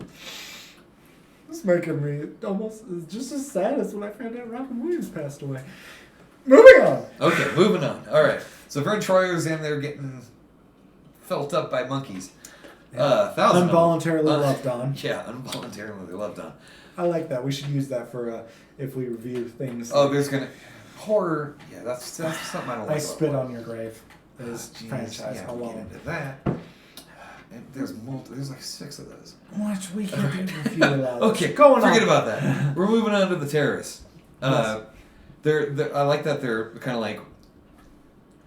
just making me almost just as sad as when I found out Robin Williams passed away. Moving on. Okay, moving on. All right. So Vern Troyer's in there getting felt up by monkeys. Yeah. Involuntarily loved on. Yeah, involuntarily loved on. I like that. We should use that for if we review things. Oh, there's horror. Yeah, that's something I don't like. I Spit on Your Grave. Franchise. Yeah, we'll get into that. And there's like 6 of those. Watch, we can't review a lot. Okay, forget about that. We're moving on to the terrorists. Yes. I like that they're kind of like,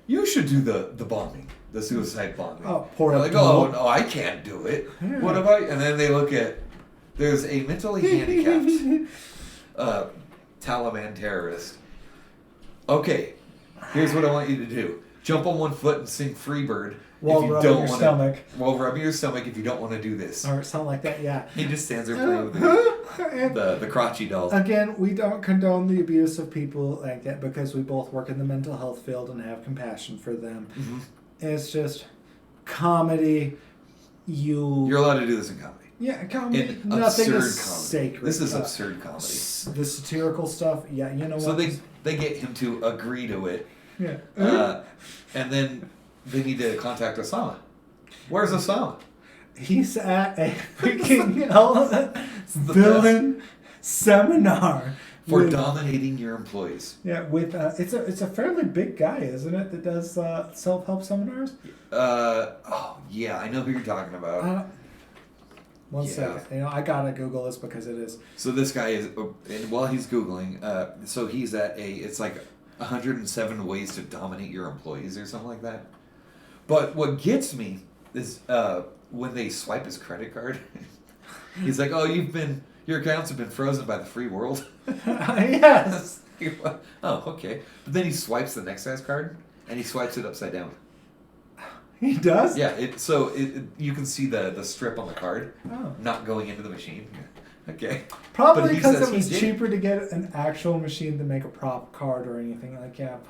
you should do the bombing, the suicide bombing. Oh, poor like, oh no, I can't do it. Yeah. What about? And then they look at, there's a mentally handicapped Taliban terrorist. Okay, here's what I want you to do: jump on one foot and sing "Freebird." While rubbing your stomach. While rubbing your stomach if you don't want to do this. Or something like that, yeah. He just stands there playing with the crotchy dolls. Again, we don't condone the abuse of people like that because we both work in the mental health field and have compassion for them. Mm-hmm. It's just comedy. You're allowed to do this in comedy. Yeah, comedy. Nothing is sacred. This is absurd comedy. The satirical stuff, yeah, you know what? So they get him to agree to it. Yeah. And then they need to contact Osama. Where's Osama? He's at a freaking villain seminar. For dominating your employees. Yeah, with it's a fairly big guy, isn't it? That does self-help seminars. Oh yeah, I know who you're talking about. One second. I gotta Google this because it is. So this guy is, and while he's Googling, so he's at it's like 107 ways to dominate your employees or something like that. But what gets me is when they swipe his credit card, he's like, "Oh, your accounts have been frozen by the free world." Yes. Oh, okay. But then he swipes the next guy's card, and he swipes it upside down. He does? Yeah. You can see the strip on the card not going into the machine. Okay. Probably because it was cheaper to get an actual machine than make a prop card or anything like that.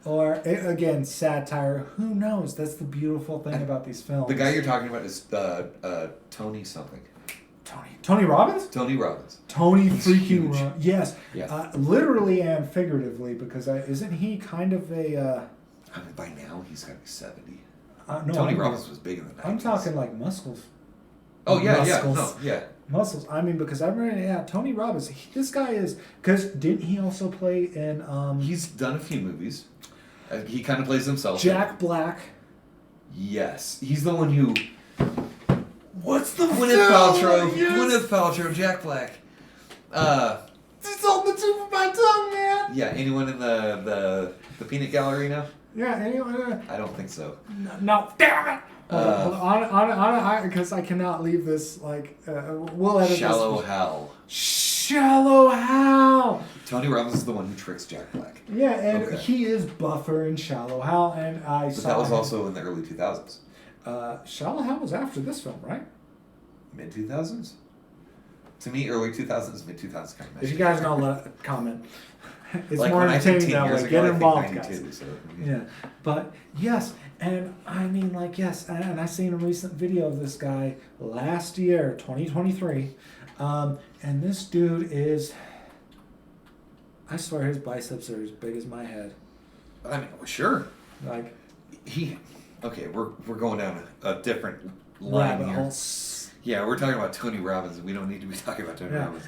Or again, satire. Who knows? That's the beautiful thing about these films. The guy you're talking about is Tony something. Tony Robbins? Tony Robbins. Tony freaking Robbins. Yes. Yeah. Literally and figuratively, because isn't he kind of a... I mean, by now, he's got to be 70. No, Tony Robbins was big in the 90s. I'm talking like muscles. Oh, yeah, muscles. yeah. Muscles. I mean, because I remember, Tony Robbins, this guy is... Because didn't he also play in... He's done a few movies. He kind of plays himself. Jack Black. Yes. He's the one who... What's the Gwyneth Paltrow. Yes. Gwyneth Paltrow, Jack Black. It's on the tip of my tongue, man. Yeah, anyone in the peanut gallery now? Yeah, anyone? I don't think so. No, damn it! Hold on, because I cannot leave this, we'll edit Shallow this. Hal. Shallow Hal! Tony Robbins is the one who tricks Jack Black. Yeah, and he is buffer in Shallow Hal, and I saw that was also in the early 2000s. Shallow Hal was after this film, right? Mid 2000s? To me, early 2000s, mid 2000s kind of. If you guys know, comment. It's like more entertaining that way. Get involved, guys. So, yeah, but yes, and I mean, yes, and I seen a recent video of this guy last year, 2023, and this dude is. I swear his biceps are as big as my head. I mean, sure. Like Okay, we're going down a different line here. Yeah, we're talking about Tony Robbins, and we don't need to be talking about Tony Robbins.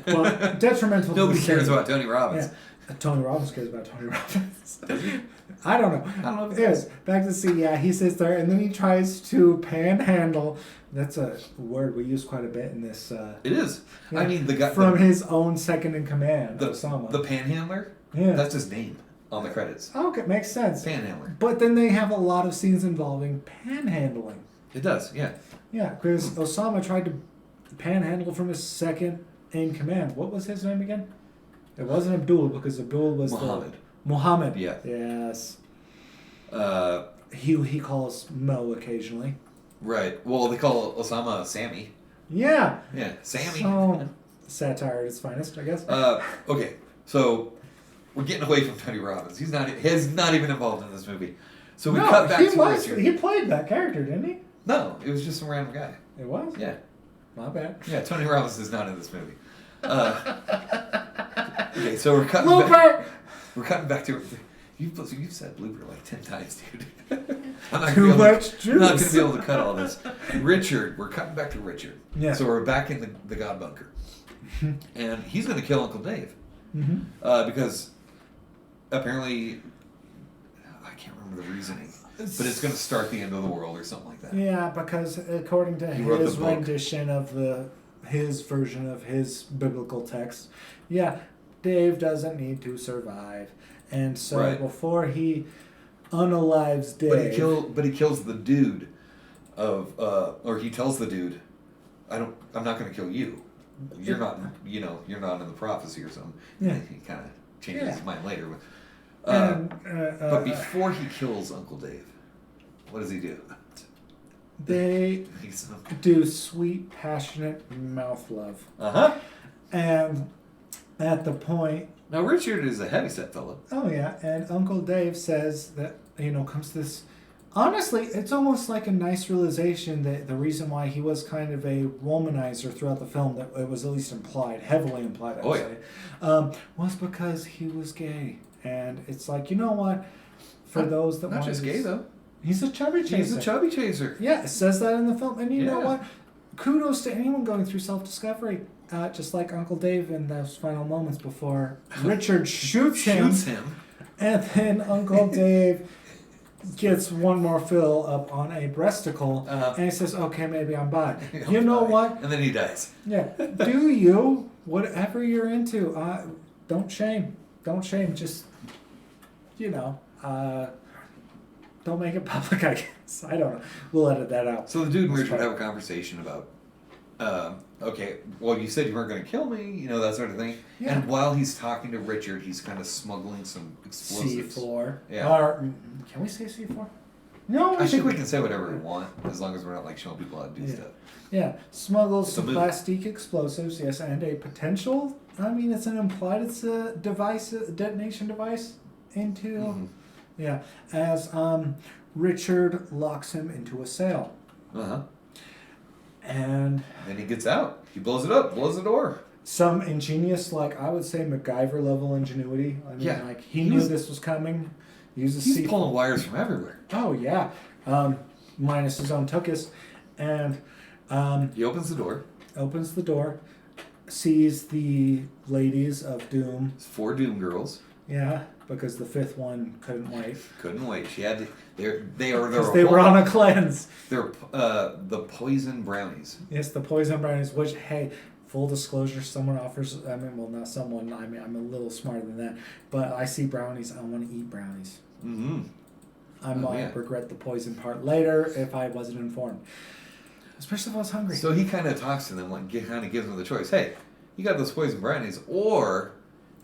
Well, detrimental. Nobody cares about Tony Robbins. Yeah. Tony Robbins cares about Tony Robbins. I don't know if it is. Back to see, he sits there, and then he tries to panhandle. That's a word we use quite a bit in this. It is. I mean, the guy from his own second in command, Osama. The panhandler. Yeah, that's his name on the credits. Okay, makes sense. Panhandler. But then they have a lot of scenes involving panhandling. It does, yeah. Yeah, because Osama tried to panhandle from his second in command. What was his name again? It wasn't Abdul, because Abdul was Muhammad. Yeah. Yes. He calls Mo occasionally. Right. Well, they call Osama Sammy. Yeah. Yeah, Sammy. So, satire at its finest, I guess. Okay, so we're getting away from Tony Robbins. He's not even involved in this movie. So we cut back to Richard. He played that character, didn't he? No, it was just some random guy. It was? Yeah. My bad. Yeah, Tony Robbins is not in this movie. Okay, so we're cutting back. We're cutting back to... You've said blooper like 10 times, dude. I'm not Too much juice. I'm not going to be able to cut all this. Richard, we're cutting back to Richard. Yeah. So we're back in the God bunker. And he's going to kill Uncle Dave. Mm-hmm. Because apparently... I can't remember the reasoning. But it's going to start the end of the world or something like that. Yeah, because according to his rendition of his version of his biblical text, Dave doesn't need to survive. And so before he unalives Dave... But he kills the dude or he tells the dude, I'm not going to kill you. You're not, you're not in the prophecy or something. Yeah. And he kind of changes his mind later. But before he kills Uncle Dave, what does he do? They do sweet, passionate mouth love. Uh-huh. And at the point... Now, Richard is a heavyset fellow. Oh, yeah. And Uncle Dave says that, comes this... Honestly, it's almost like a nice realization that the reason why he was kind of a womanizer throughout the film, that it was at least implied, heavily implied, I would say, was because he was gay. And it's like, you know what? For those that not want just gay though. He's a chubby chaser. He's a chubby chaser. Yeah, it says that in the film. And you know what? Kudos to anyone going through self-discovery. Just like Uncle Dave in those final moments before Richard shoots him. And then Uncle Dave gets one more fill up on a breasticle, and he says, okay, maybe I'm bi. You know what? And then he dies. Yeah. Do you, whatever you're into, don't shame. Don't shame. Just, don't make it public, I guess. I don't know. We'll edit that out. So the dude and Richard have a conversation about, okay, well, you said you weren't going to kill me, that sort of thing. Yeah. And while he's talking to Richard, he's kind of smuggling some explosives. C4. Yeah. Or, can we say C4? No, I think we can say whatever we want, as long as we're not showing people how to do stuff. Yeah, smuggles some plastic explosives, yes, and a potential. It's an implied it's a device, a detonation device into. Mm-hmm. Yeah, as Richard locks him into a cell. And then he gets out. He blows it up, blows the door. Some ingenious, I would say MacGyver level ingenuity. He knew this was coming. He's pulling wires from everywhere. Oh yeah, minus his own tuchus, and he opens the door. Sees the ladies of Doom. 4 Doom girls. Yeah, because the 5th one couldn't wait. She had to. They were on a cleanse. They're the poison brownies. Yes, the poison brownies. Which, hey, full disclosure, someone offers. Not someone. I'm a little smarter than that. But I see brownies. I want to eat brownies. Mm-hmm. I might regret the poison part later if I wasn't informed. Especially if I was hungry. So he kind of talks to them, kind of gives them the choice. Hey, you got those poison brownies, or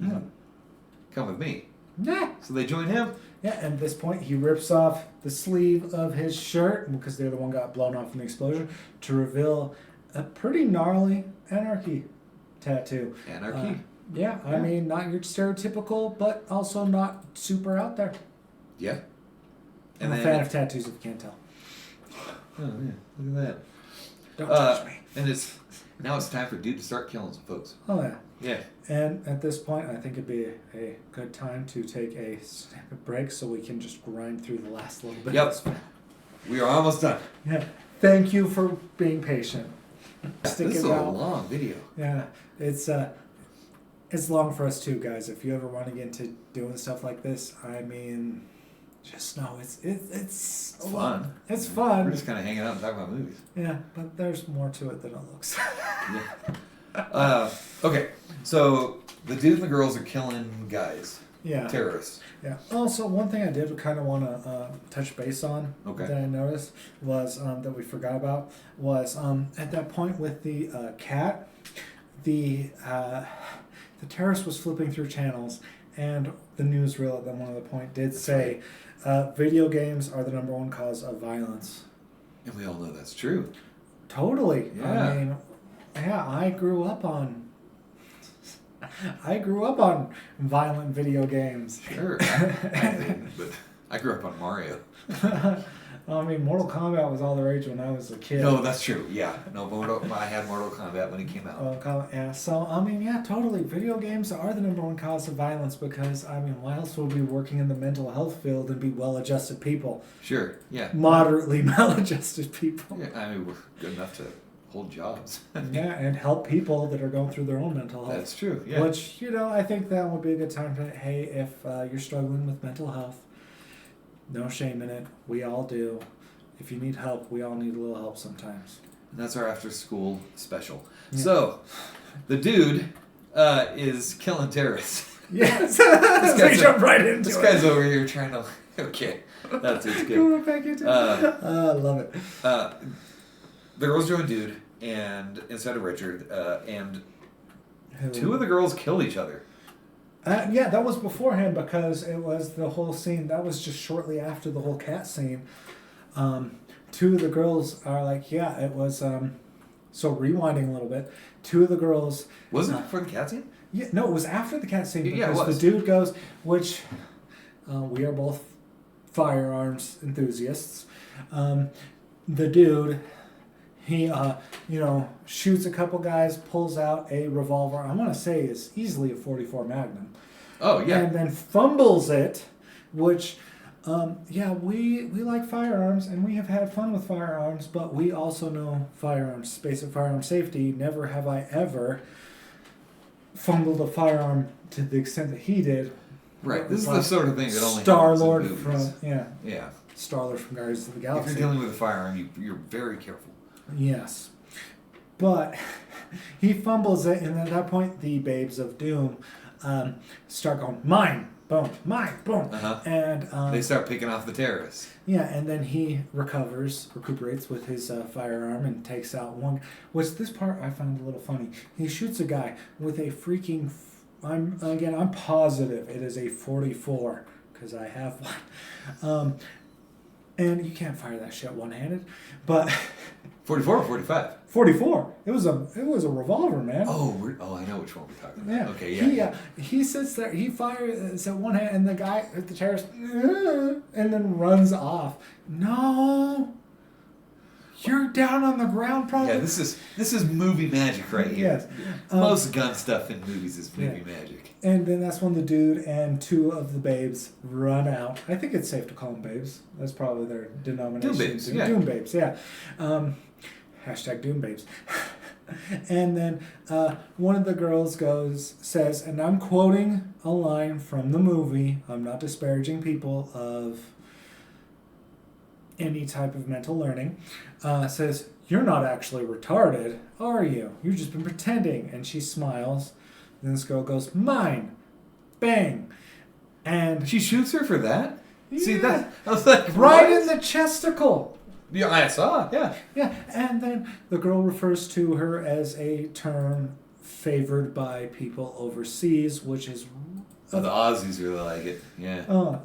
come with me. Yeah. So they join him. Yeah, and at this point he rips off the sleeve of his shirt, because the other one got blown off in the explosion, to reveal a pretty gnarly anarchy tattoo. Anarchy? Yeah, I mean, not your stereotypical, but also not super out there. Yeah. I'm a fan of tattoos, if you can't tell. Oh, yeah. Look at that. Don't touch me. And now it's time for dude to start killing some folks. Oh, yeah. Yeah. And at this point, I think it'd be a good time to take a break so we can just grind through the last little bit. Yep. We are almost done. Yeah. Thank you for being patient. This is a long video. Yeah. It's long for us too, guys. If you ever want to get into doing stuff like this, just know it's fun. It's fun. We're just kind of hanging out and talking about movies. Yeah, but there's more to it than it looks. Yeah. Okay, so the dude and the girls are killing guys. Yeah. Terrorists. Yeah. Also, one thing I did kind of want to touch base on that I noticed was that we forgot about was at that point with the cat, the terrorist was flipping through channels, and the newsreel at one of the point did say, video games are the #1 cause of violence. And we all know that's true. Totally. Yeah. I grew up on violent video games. Sure. I didn't, but I grew up on Mario. Mortal Kombat was all the rage when I was a kid. No, that's true. Yeah. No, I had Mortal Kombat when it came out. Yeah. So, totally. Video games are the #1 cause of violence because, why else would we be working in the mental health field and be well-adjusted people? Sure. Yeah. Moderately well-adjusted people. Yeah. We're good enough to hold jobs. Yeah, and help people that are going through their own mental health. That's true. Yeah. Which, I think that would be a good time to, hey, if you're struggling with mental health, no shame in it. We all do. If you need help, we all need a little help sometimes. And that's our after-school special. Yeah. So, the dude is killing terrorists. Yes. This jump right into this guy's over here trying to... Okay. That's it's good. Go back into it. I love it. The girls join dude, and instead of Richard, and 2 of the girls kill each other. Yeah, that was beforehand because it was the whole scene. That was just shortly after the whole cat scene. 2 of the girls are like, yeah, it was. So rewinding a little bit, 2 of the girls. Was it before the cat scene? Yeah, no, it was after the cat scene because it was. The dude goes, which we are both firearms enthusiasts. The dude. He, shoots a couple guys, pulls out a revolver. I want to say it's easily a .44 Magnum. Oh, yeah. And then fumbles it, which, we like firearms and we have had fun with firearms, but we also know firearms, basic firearm safety. Never have I ever fumbled a firearm to the extent that he did. Right. This is the sort of thing that only Star-Lord happens in movies. from Star-Lord from Guardians of the Galaxy. If you're dealing with a firearm, you're very careful. Yes. But he fumbles it, and at that point, the babes of doom start going, mine, boom, Uh-huh. and they start picking off the terrorists. Yeah, and then he recuperates with his firearm and takes out one. Which this part I found a little funny. He shoots a guy with a freaking. I'm positive it is a 44 because I have one. And you can't fire that shit one-handed, but 44 or 45? 44. It was a revolver, man. Oh, I know which one we're talking about. Yeah. Okay, yeah. He sits there. He fires at one hand, and the guy, the terrorist, and then runs off. No, you're down on the ground, probably. Yeah, this is movie magic right here. Yes. Most gun stuff in movies is movie magic. And then that's when the dude and two of the babes run out. I think it's safe to call them babes. That's probably their denomination. Doom babes, yeah. Doom babes, yeah. Hashtag Doom babes. And then one of the girls says, and I'm quoting a line from the movie. I'm not disparaging people of any type of mental learning. Says, you're not actually retarded, are you? You've just been pretending. And she smiles. Then this girl goes, mine. Bang. And She shoots her for that? yeah, See, that I was like, right what? in the chesticle. Yeah, I saw, yeah. Yeah, and then the girl refers to her as a term favored by people overseas, which is... Oh, the Aussies really like it, yeah.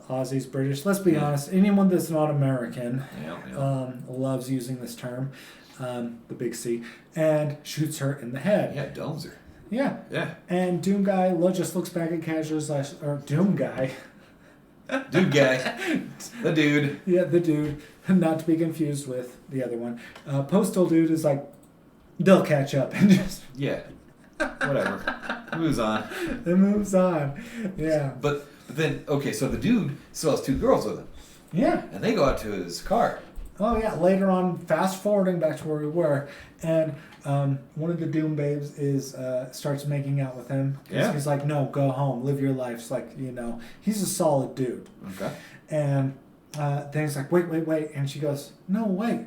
Aussies, British. Let's be honest. Anyone that's not American Yeah. loves using this term, the big C, and shoots her in the head. Yeah, domes her. Yeah. Yeah. And Doom Guy just looks back at casuals, or Doom Guy. Dude guy. The dude. Yeah, the dude. Not to be confused with the other one. Postal dude is like, they'll catch up and just... Yeah. Whatever. Moves on. It moves on. Yeah. But then, okay, so the dude still has two girls with him. Yeah. And they go out to his car. Oh, yeah. Later on, fast forwarding back to where we were, and one of the Doom babes starts making out with him. Yeah. He's like, no, go home, live your life. It's like, he's a solid dude. Okay. And then he's like, wait. And she goes, no, wait.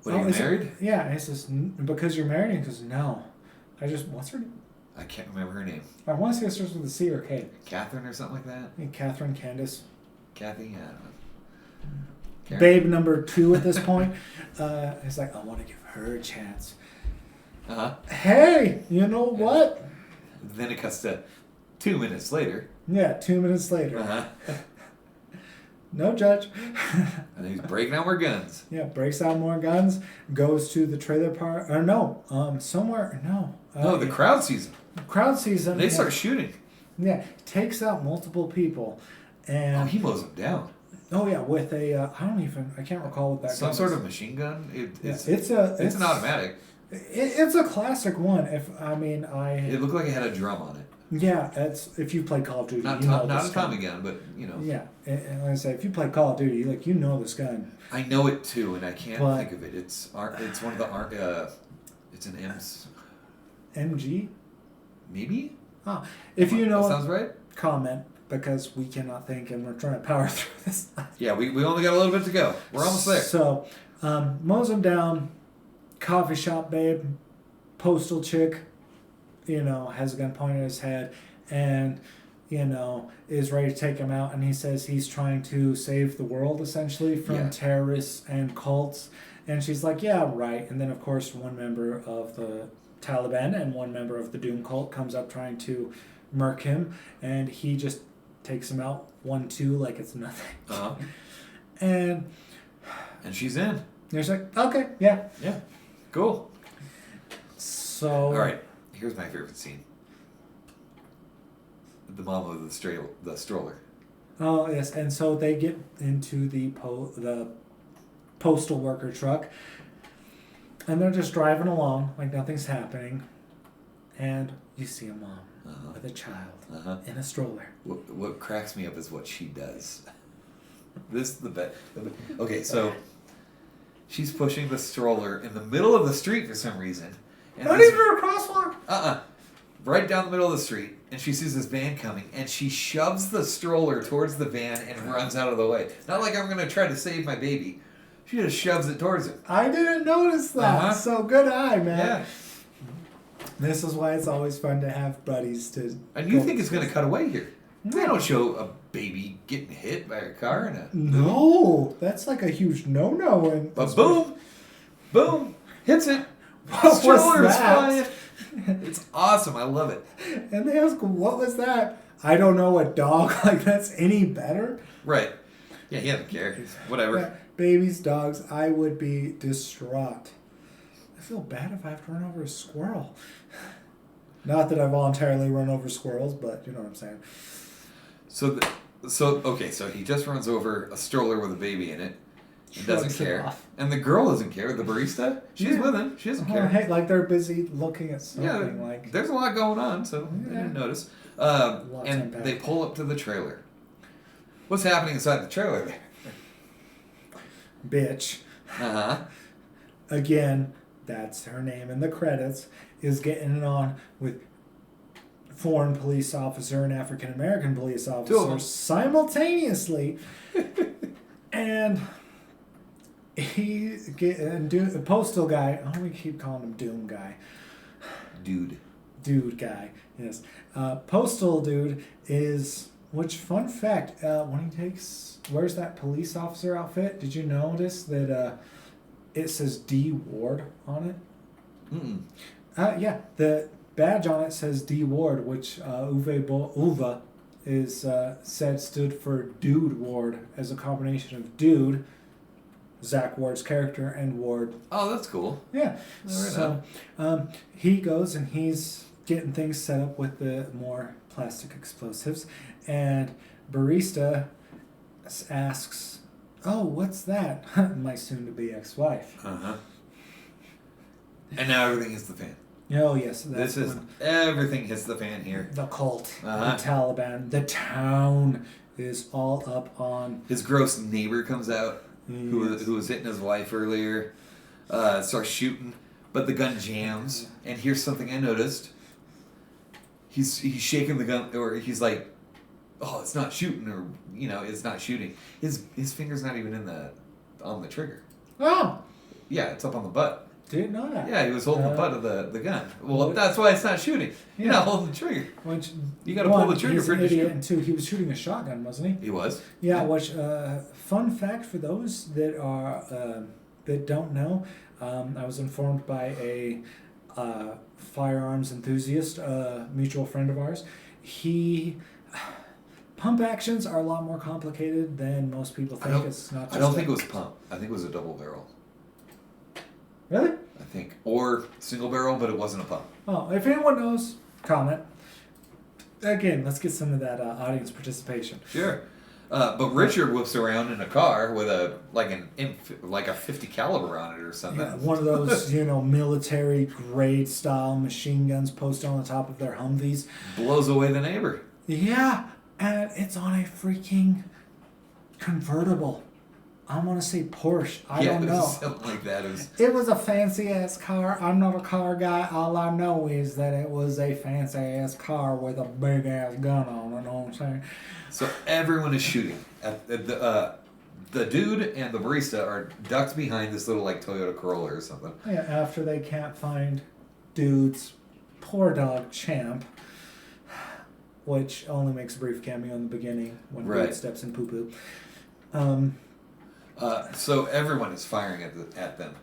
What, are you married? Yeah. And he says, because you're married? And he goes, no. What's her name? I can't remember her name. I want to say it starts with a C or K. Catherine or something like that? I think Catherine, Candace. Kathy? I don't know. Karen? Babe number 2 at this point. He's like, I want to give her a chance. Uh-huh. Hey, you know what? Then it cuts to 2 minutes later. Yeah, 2 minutes later. Uh-huh. No judge. And he's breaking out more guns. Yeah, breaks out more guns, goes to the trailer park, or no, somewhere, no. No, the crowd sees him. Crowd sees him. They start shooting. Yeah, takes out multiple people. And Oh, he mows them down. oh yeah, with a, I can't recall what that Some gun sort is. of machine gun. It's It's an automatic. It's a classic one. It looked like it had a drum on it. Yeah, if you play Call of Duty, Not a Tommy gun, but Yeah, and like I say, if you play Call of Duty, you know this gun. I know it too, and I can't But- think of it. It's one of the it's an M's. MG. Maybe. If you know, that sounds right. comment, because we cannot think and we're trying to power through this. Yeah, we only got a little bit to go. We're almost there. So, mows him down. Coffee shop babe, postal chick, has a gun pointed at his head, and is ready to take him out. And he says he's trying to save the world essentially from terrorists and cults. And she's like, yeah, right. And then of course one member of the Taliban and one member of the Doom cult comes up trying to murk him, and he just takes him out 1-2 like it's nothing. Uh-huh. And she's in. there's like, okay, yeah. Yeah. Cool. So All right. Here's my favorite scene. The mom of the stroller. Oh yes, and so they get into the postal worker truck, and they're just driving along like nothing's happening, and you see a mom with a child in a stroller. What cracks me up is what she does. This is the best. Okay, so she's pushing the stroller in the middle of the street for some reason. And Not even a crosswalk. Right down the middle of the street, and she sees this van coming, and she shoves the stroller towards the van and runs out of the way. Not like I'm going to try to save my baby. She just shoves it towards him. I didn't notice that. So good eye, man. Yeah. This is why it's always fun to have buddies to. And you think it's going to cut away here? They don't show a baby getting hit by a car in a movie. No, that's like a huge no-no. But boom, hits it. What was that? Flying. It's awesome. I love it. And they ask, what was that? I don't know, a dog. Like, that's any better? Right. Yeah, he doesn't care. Whatever. Yeah, babies, dogs, I would be distraught. I feel bad if I have to run over a squirrel. Not that I voluntarily run over squirrels, but you know what I'm saying. So he just runs over a stroller with a baby in it. He doesn't care. And the girl doesn't care. The barista, she's with him. She doesn't care. Hey, like they're busy looking at something. Like there's a lot going on, so they didn't notice. And they pull up to the trailer. What's happening inside the trailer there? Bitch. Again, that's her name in the credits, is getting it on with foreign police officer and African American police officer simultaneously. And Postal guy, we keep calling him Doom guy. Dude guy, yes. Postal dude is, which fun fact, when he wears that police officer outfit, did you notice that it says D Ward on it? Yeah, the badge on it says D Ward, which Uwe is said stood for Dude Ward, as a combination of Dude, Zach Ward's character, and Ward. Oh, that's cool. Yeah. So he goes and he's getting things set up with the more plastic explosives, and barista asks, "Oh, what's that?" My soon-to-be ex-wife. And now everything hits the fan. Oh yes, everything hits the fan here. The cult, the Taliban, the town is all up on. His gross neighbor comes out, who was hitting his wife earlier, starts shooting, but the gun jams. And here's something I noticed. He's shaking the gun, or he's like, "Oh, it's not shooting," or it's not shooting. His finger's not even on the trigger. Oh. Yeah, it's up on the butt. Didn't know that. Yeah, he was holding the butt of the gun. Well, that's why it's not shooting. You're not holding the trigger. Which, you got to pull the trigger for it to shoot. And two, he was shooting a shotgun, wasn't he? He was. Yeah. Which fun fact for those that are that don't know, I was informed by a firearms enthusiast, mutual friend of ours. Pump actions are a lot more complicated than most people think. I don't think it was pump. I think it was a double barrel. Really? I think. Or single barrel, but it wasn't a pump. Oh, if anyone knows, comment. Again, let's get some of that audience participation. Sure. But Richard whips around in a car with a 50 caliber on it or something. Yeah, one of those, military grade style machine guns posted on the top of their Humvees. Blows away the neighbor. Yeah, and it's on a freaking convertible. I want to say Porsche. I don't know. Something like that. It was a fancy ass car. I'm not a car guy. All I know is that it was a fancy ass car with a big ass gun on it. You know what I'm saying? So everyone is shooting. The dude and the barista are ducked behind this little Toyota Corolla or something. Yeah, after they can't find dude's poor dog Champ, which only makes a brief cameo in the beginning when Dude steps in poo poo. So everyone is firing at them,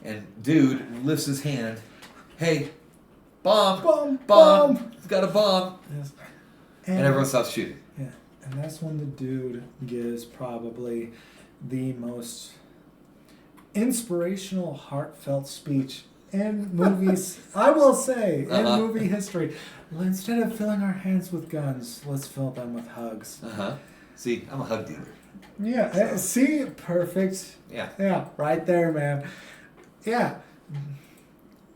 and Dude lifts his hand. Hey, bomb! He's got a bomb. Yes. And everyone stops shooting. Yeah, and that's when the Dude gives probably the most inspirational, heartfelt speech in movies. I will say in movie history. Instead of filling our hands with guns, let's fill them with hugs. See, I'm a hug dealer. Yeah, see? Perfect. Yeah. Yeah, right there, man. Yeah.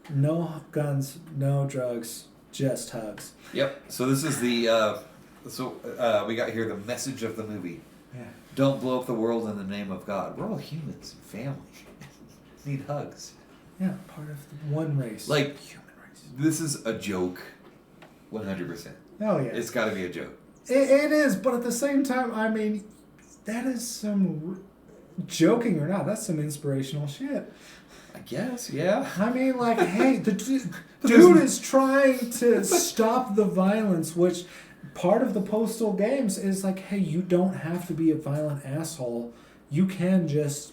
No guns, no drugs, just hugs. Yep. So this is the we got here the message of the movie. Yeah. Don't blow up the world in the name of God. We're all humans, family. Need hugs. Yeah, part of the one race. Like, human race. This is a joke, 100%. Oh, yeah. It's got to be a joke. It is, but at the same time, I mean, that is some, joking or not, that's some inspirational shit. I guess, yeah. I mean, like, hey, the dude is trying to stop the violence, which part of the Postal games is like, hey, you don't have to be a violent asshole. You can just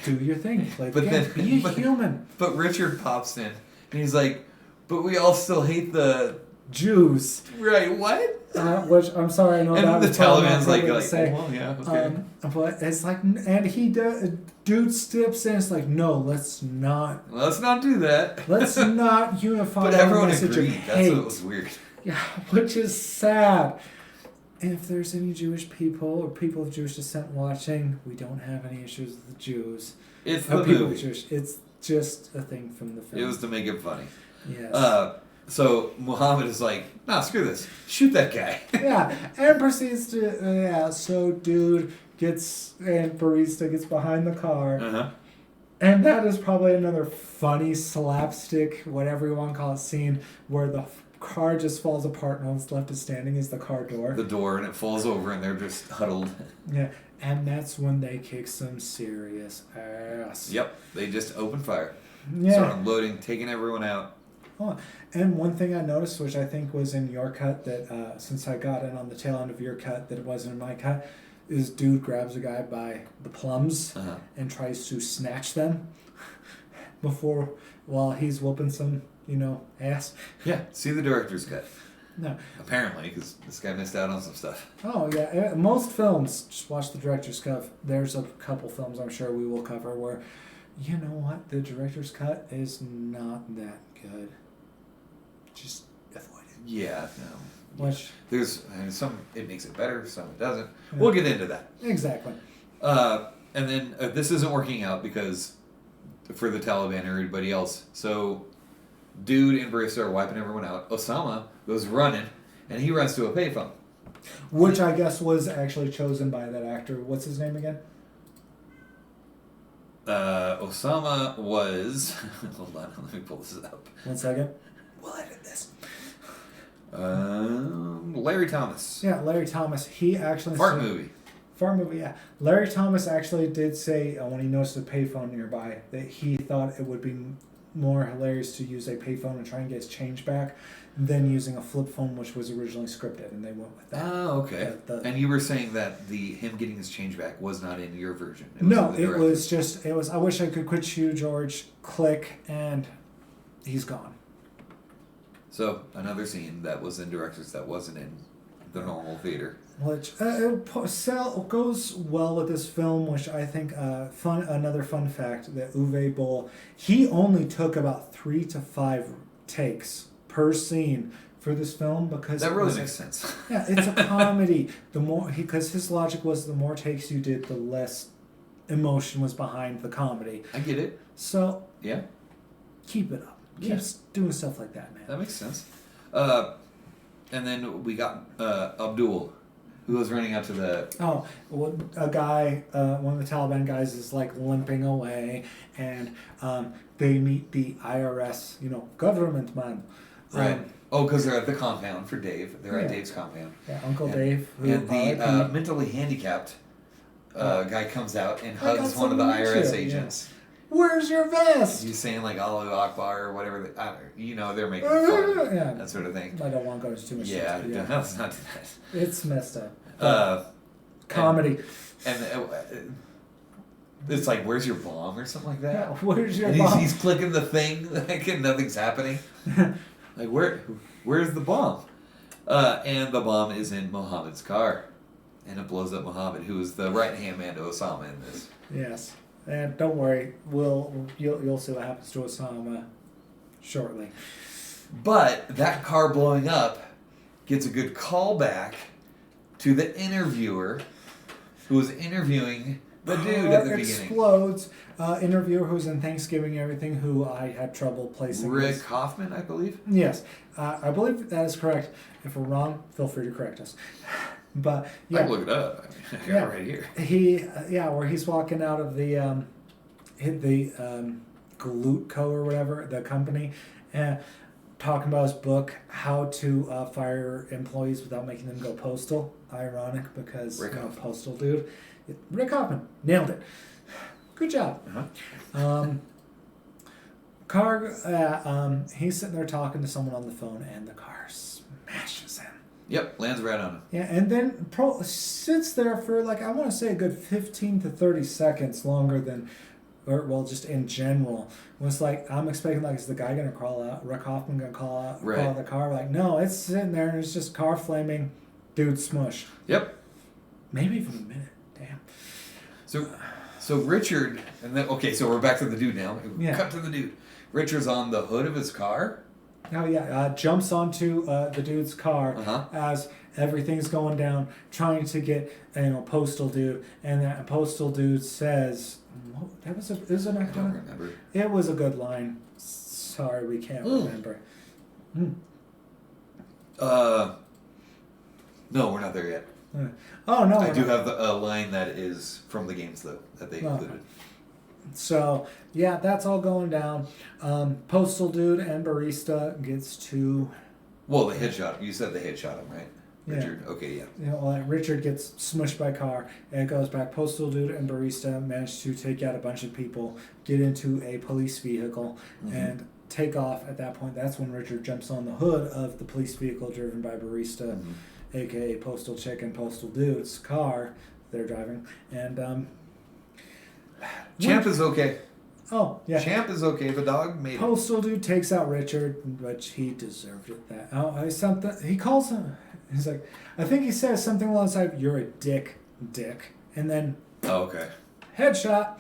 do your thing. Like, be a human. But Richard pops in, and he's like, but we all still hate the Jews. Right, what? Which, I'm sorry, I know and that the was probably Taliban's not like, to say. well, yeah, okay. But it's like, and dude steps in, it's like, no, let's not do that. Let's not unify but our everyone message agreed. of hate. That's what was weird. Yeah, which is sad. And if there's any Jewish people or people of Jewish descent watching, we don't have any issues with the Jews. It's the people movie. Jewish. It's just a thing from the film. It was to make it funny. Yes. So Muhammad is like, nah, screw this. Shoot that guy. Yeah, and proceeds to, so dude and barista gets behind the car. Uh-huh. And that is probably another funny slapstick, whatever you want to call it, scene where the car just falls apart and all that's left is standing is the car door. The door, and it falls over, and they're just huddled. Yeah, and that's when they kick some serious ass. Yep, they just open fire. Yeah. Start unloading, taking everyone out. Oh, and one thing I noticed, which I think was in your cut, that since I got in on the tail end of your cut, that it wasn't in my cut, is dude grabs a guy by the plums and tries to snatch them while he's whooping some, ass. Yeah, see the director's cut. No. Apparently, because this guy missed out on some stuff. Oh, yeah. Most films, just watch the director's cut. There's a couple films I'm sure we will cover where, you know what, the director's cut is not that good. Just avoid it. Yeah, no. Which there's some it makes it better, some it doesn't. Yeah. We'll get into that. Exactly. And then this isn't working out because for the Taliban and everybody else. So, dude and barista are wiping everyone out. Osama goes running, and he runs to a payphone. Which I guess was actually chosen by that actor. What's his name again? Osama was... Hold on, let me pull this up. 1 second. We'll edit this. Larry Thomas. Yeah, Larry Thomas. He actually... Fart movie, yeah. Larry Thomas actually did say, when he noticed a payphone nearby, that he thought it would be more hilarious to use a payphone and try and get his change back than using a flip phone, which was originally scripted, and they went with that. Oh, okay. And you were saying that him getting his change back was not in your version. It was I wish I could quit you, George. Click, and he's gone. So, another scene that was in directors that wasn't in the normal theater. Which goes well with this film, which I think another fun fact that Uwe Boll, he only took about 3 to 5 takes per scene for this film because that really makes sense. Yeah, it's a comedy. Because his logic was the more takes you did, the less emotion was behind the comedy. I get it. So yeah, keep it up. Keep doing stuff like that, man. That makes sense. And then we got Abdul, who was running out to the... Oh, well, a guy, one of the Taliban guys is like limping away, and they meet the IRS, government man. Right. Because they're at the compound for Dave. They're at Dave's compound. Yeah, Uncle Dave. And the mentally handicapped guy comes out and hugs one of the IRS agents. Yeah. Where's your vest? He's saying like Allahu Akbar or whatever. They're making fun. That sort of thing. I don't want to go into too much. Yeah, let's not do that. It's messed up. Comedy. And it's like, where's your bomb or something like that? Yeah, where's your bomb? He's clicking the thing and nothing's happening. Like, where's the bomb? And the bomb is in Muhammad's car. And it blows up Muhammad, who is the right-hand man to Osama in this. Yes. And don't worry, you'll see what happens to Osama shortly. But that car blowing up gets a good callback to the interviewer who was interviewing the dude at the beginning. Explodes, interviewer who's in Thanksgiving and everything, who I had trouble placing. Rick Hoffman, I believe. Yes, I believe that is correct. If we're wrong, feel free to correct us. But yeah, I can look it up. I got it right here. Where he's walking out of the Glutco or whatever, the company, talking about his book, how to fire employees without making them go postal. Ironic, because postal dude, Rick Hoffman, nailed it. Good job. He's sitting there talking to someone on the phone, and the car smashes him. Yep, lands right on him. Yeah, and then sits there for I want to say a good 15 to 30 seconds longer than, just in general. Was I'm expecting is the guy gonna crawl out? Rick Hoffman gonna crawl out the car? No, it's sitting there and it's just car flaming, dude smush. Yep. Maybe even a minute. Damn. So Richard, and then so we're back to the dude now. Yeah. Cut to the dude. Richard's on the hood of his car. Oh yeah, jumps onto the dude's car as everything's going down, trying to get postal dude, and that postal dude says, "That was I don't remember. It was a good line. Sorry, we can't remember." No, we're not there yet. Oh no, I do have a line that is from the games though that they included. So yeah, that's all going down. Postal dude and barista gets to. Well, the headshot. You said the headshot him, right? Richard. Yeah. Okay, yeah. Richard gets smushed by a car, and it goes back. Postal dude and barista manage to take out a bunch of people, get into a police vehicle, and take off. At that point, that's when Richard jumps on the hood of the police vehicle driven by barista, aka Postal Chick and Postal Dude's car they're driving, and Champ is okay. Oh yeah, Champ is okay. The dog made Postal Dude takes out Richard, which he deserved it. He calls him. He's like, I think he says something along the lines, "You're a dick," and then headshot.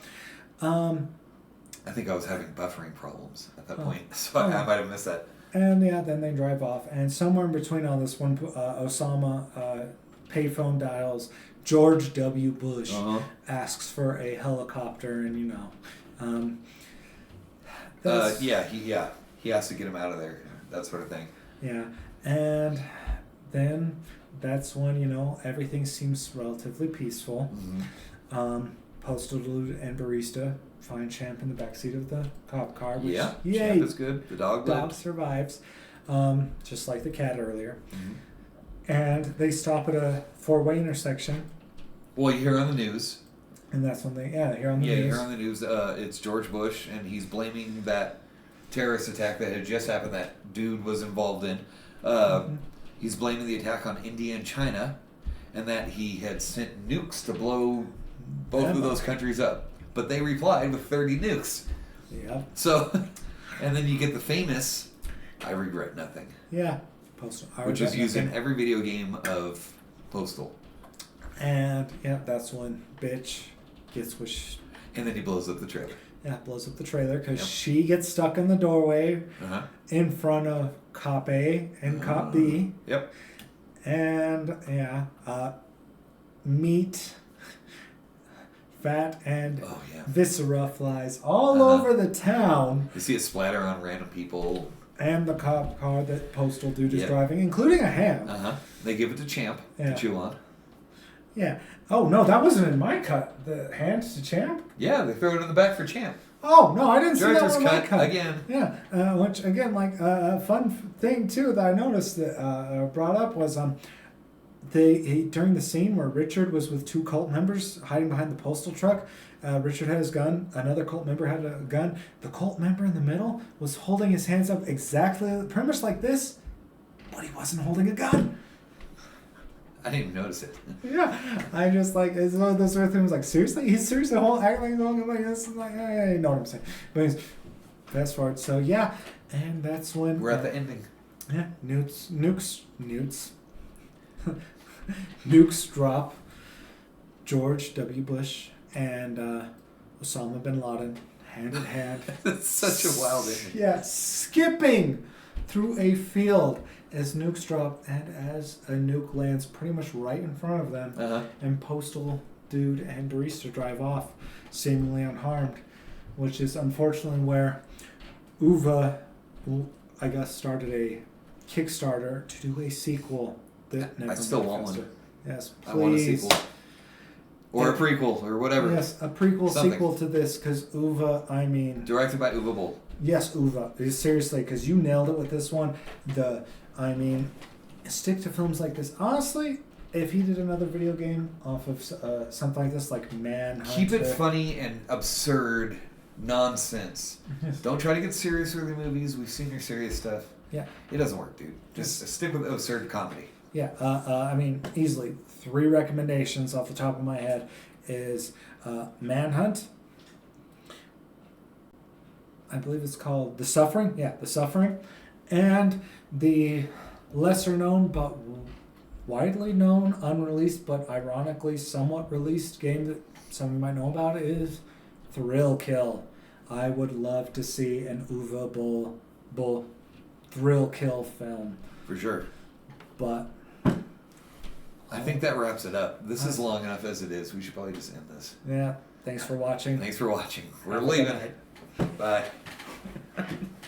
I think I was having buffering problems at that point, so I might have missed that. And then they drive off, and somewhere in between all this, one Osama payphone dials George W. Bush, asks for a helicopter, and he has to get him out of there, that sort of thing. Yeah, and then that's when everything seems relatively peaceful. Postal dude and barista find Champ in the backseat of the cop car. Which, Champ is good. The dog survives, just like the cat earlier. And they stop at a four-way intersection. Well, you hear on the news. And that's when they hear on the news. Yeah, you hear on the news. It's George Bush, and he's blaming that terrorist attack that had just happened that dude was involved in. He's blaming the attack on India and China, and that he had sent nukes to blow both of those countries up. But they replied with 30 nukes. Yeah. So, and then you get the famous, "I regret nothing." Yeah. Postal. Which is used in every video game of Postal. And that's when bitch gets and then he blows up the trailer. Yeah, blows up the trailer because she gets stuck in the doorway in front of Cop A and Cop B. Yep. And meat, fat, and viscera flies all over the town. You see it splatter on random people. And the cop car that Postal Dude is driving, including a ham. They give it to Champ to chew on. Yeah. Oh, no, that wasn't in my cut. The hand to Champ? Yeah, they throw it in the back for Champ. Oh, no, I didn't see that one in my cut. Again. Yeah, which, again, a fun thing, too, that I noticed that brought up was during the scene where Richard was with two cult members hiding behind the postal truck, Richard had his gun, another cult member had a gun. The cult member in the middle was holding his hands up pretty much like this, but he wasn't holding a gun. I didn't even notice it. Yeah, I just it's one of those sort of things. Seriously, he's seriously acting like holding like this. Yeah, you know what I'm saying. But anyways, fast forward. So and that's when we're at the ending. Yeah, nukes drop. George W. Bush and Osama bin Laden hand in hand. That's such a wild image. Yeah, skipping through a field as nukes drop, and as a nuke lands pretty much right in front of them, and Postal Dude and Barista drive off, seemingly unharmed. which is unfortunately where Uwe, I guess, started a Kickstarter to do a sequel that never I still want manifested. one. Yes, please. I want a sequel. Or a prequel, or whatever. Yes, a prequel Something. sequel to this, because Uwe, I mean... Directed by Uwe Boll. Yes, Uwe. Seriously, because you nailed it with this one. Stick to films like this. Honestly, if he did another video game off of something like this, like Manhunt... Keep it funny and absurd nonsense. Don't try to get serious with your movies. We've seen your serious stuff. Yeah. It doesn't work, dude. Just stick with absurd comedy. Yeah, easily 3 recommendations off the top of my head is Manhunt. I believe it's called The Suffering. Yeah, The Suffering. And the lesser known but widely known, unreleased but ironically somewhat released game that some of you might know about is Thrill Kill. I would love to see an Uwe Boll Thrill Kill film. For sure. But I think that wraps it up. This is long enough as it is. We should probably just end this. yeah, thanks for watching. Thanks for watching. We're Have a good leaving. night. Bye.